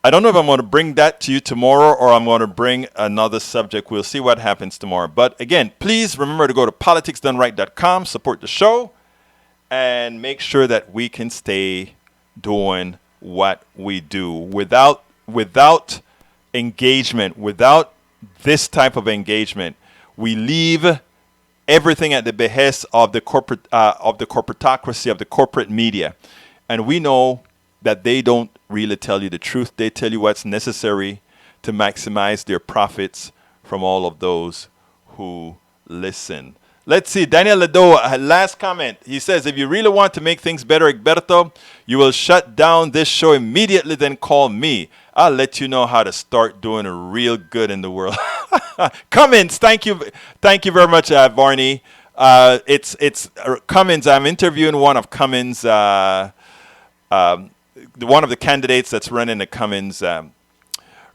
I don't know if I'm going to bring that to you tomorrow or I'm going to bring another subject. We'll see what happens tomorrow. But again, please remember to go to politicsdoneright.com, support the show, and make sure that we can stay doing what we do. Without engagement, without this type of engagement, we leave everything at the behest of the corporatocracy, of the corporate media. And we know that they don't really tell you the truth. They tell you what's necessary to maximize their profits from all of those who listen. Let's see, Daniel Ledo, last comment. He says, if you really want to make things better, Egberto, you will shut down this show immediately, then call me. I'll let you know how to start doing real good in the world. Cummins, thank you very much, Barney. It's Cummins. I'm interviewing one of Cummins, one of the candidates that's running the Cummins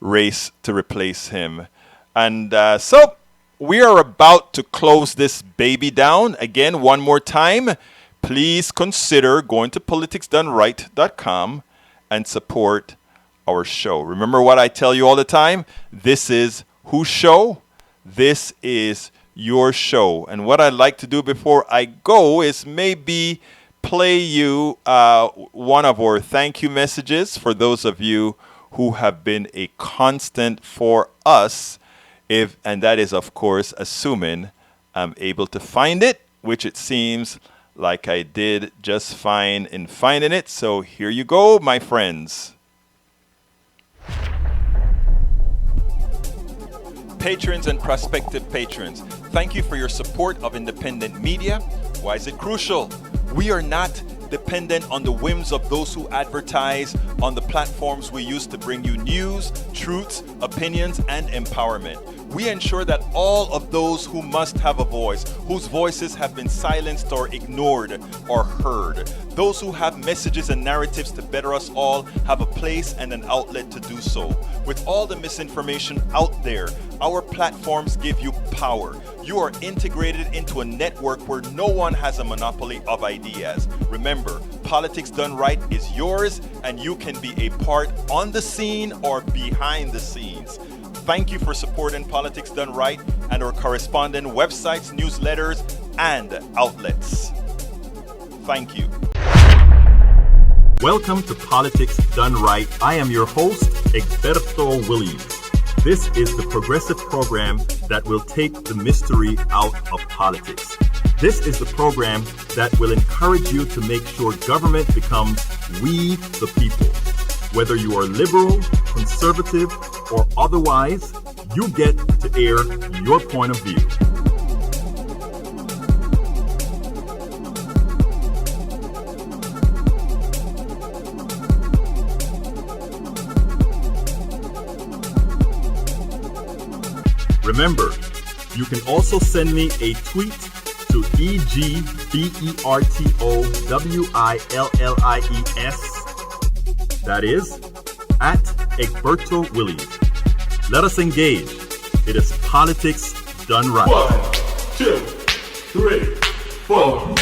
race to replace him. And so we are about to close this baby down. Again, one more time, please consider going to politicsdoneright.com and support our show. Remember what I tell you all the time? This is whose show? This is your show. And what I'd like to do before I go is maybe play you one of our thank you messages for those of you who have been a constant for us, and that is, of course, assuming I'm able to find it, which it seems like I did just fine in finding it. So here you go, my friends. Patrons and prospective patrons, thank you for your support of independent media. Why is it crucial? We are not dependent on the whims of those who advertise on the platforms we use to bring you news, truths, opinions, and empowerment. We ensure that all of those who must have a voice, whose voices have been silenced or ignored or heard, those who have messages and narratives to better us all, have a place and an outlet to do so. With all the misinformation out there, our platforms give you power. You are integrated into a network where no one has a monopoly of ideas. Remember, Politics Done Right is yours, and you can be a part on the scene or behind the scenes. Thank you for supporting Politics Done Right and our corresponding websites, newsletters, and outlets. Thank you.
Welcome to Politics Done Right. I am your host, Egberto Williams. This is the progressive program that will take the mystery out of politics. This is the program that will encourage you to make sure government becomes we the people. Whether you are liberal, conservative, or otherwise, you get to air your point of view. Remember, you can also send me a tweet to EGBERTOWILLIES. That is, at Egberto Willies. Let us engage. It is politics done right.
1, 2, 3, 4.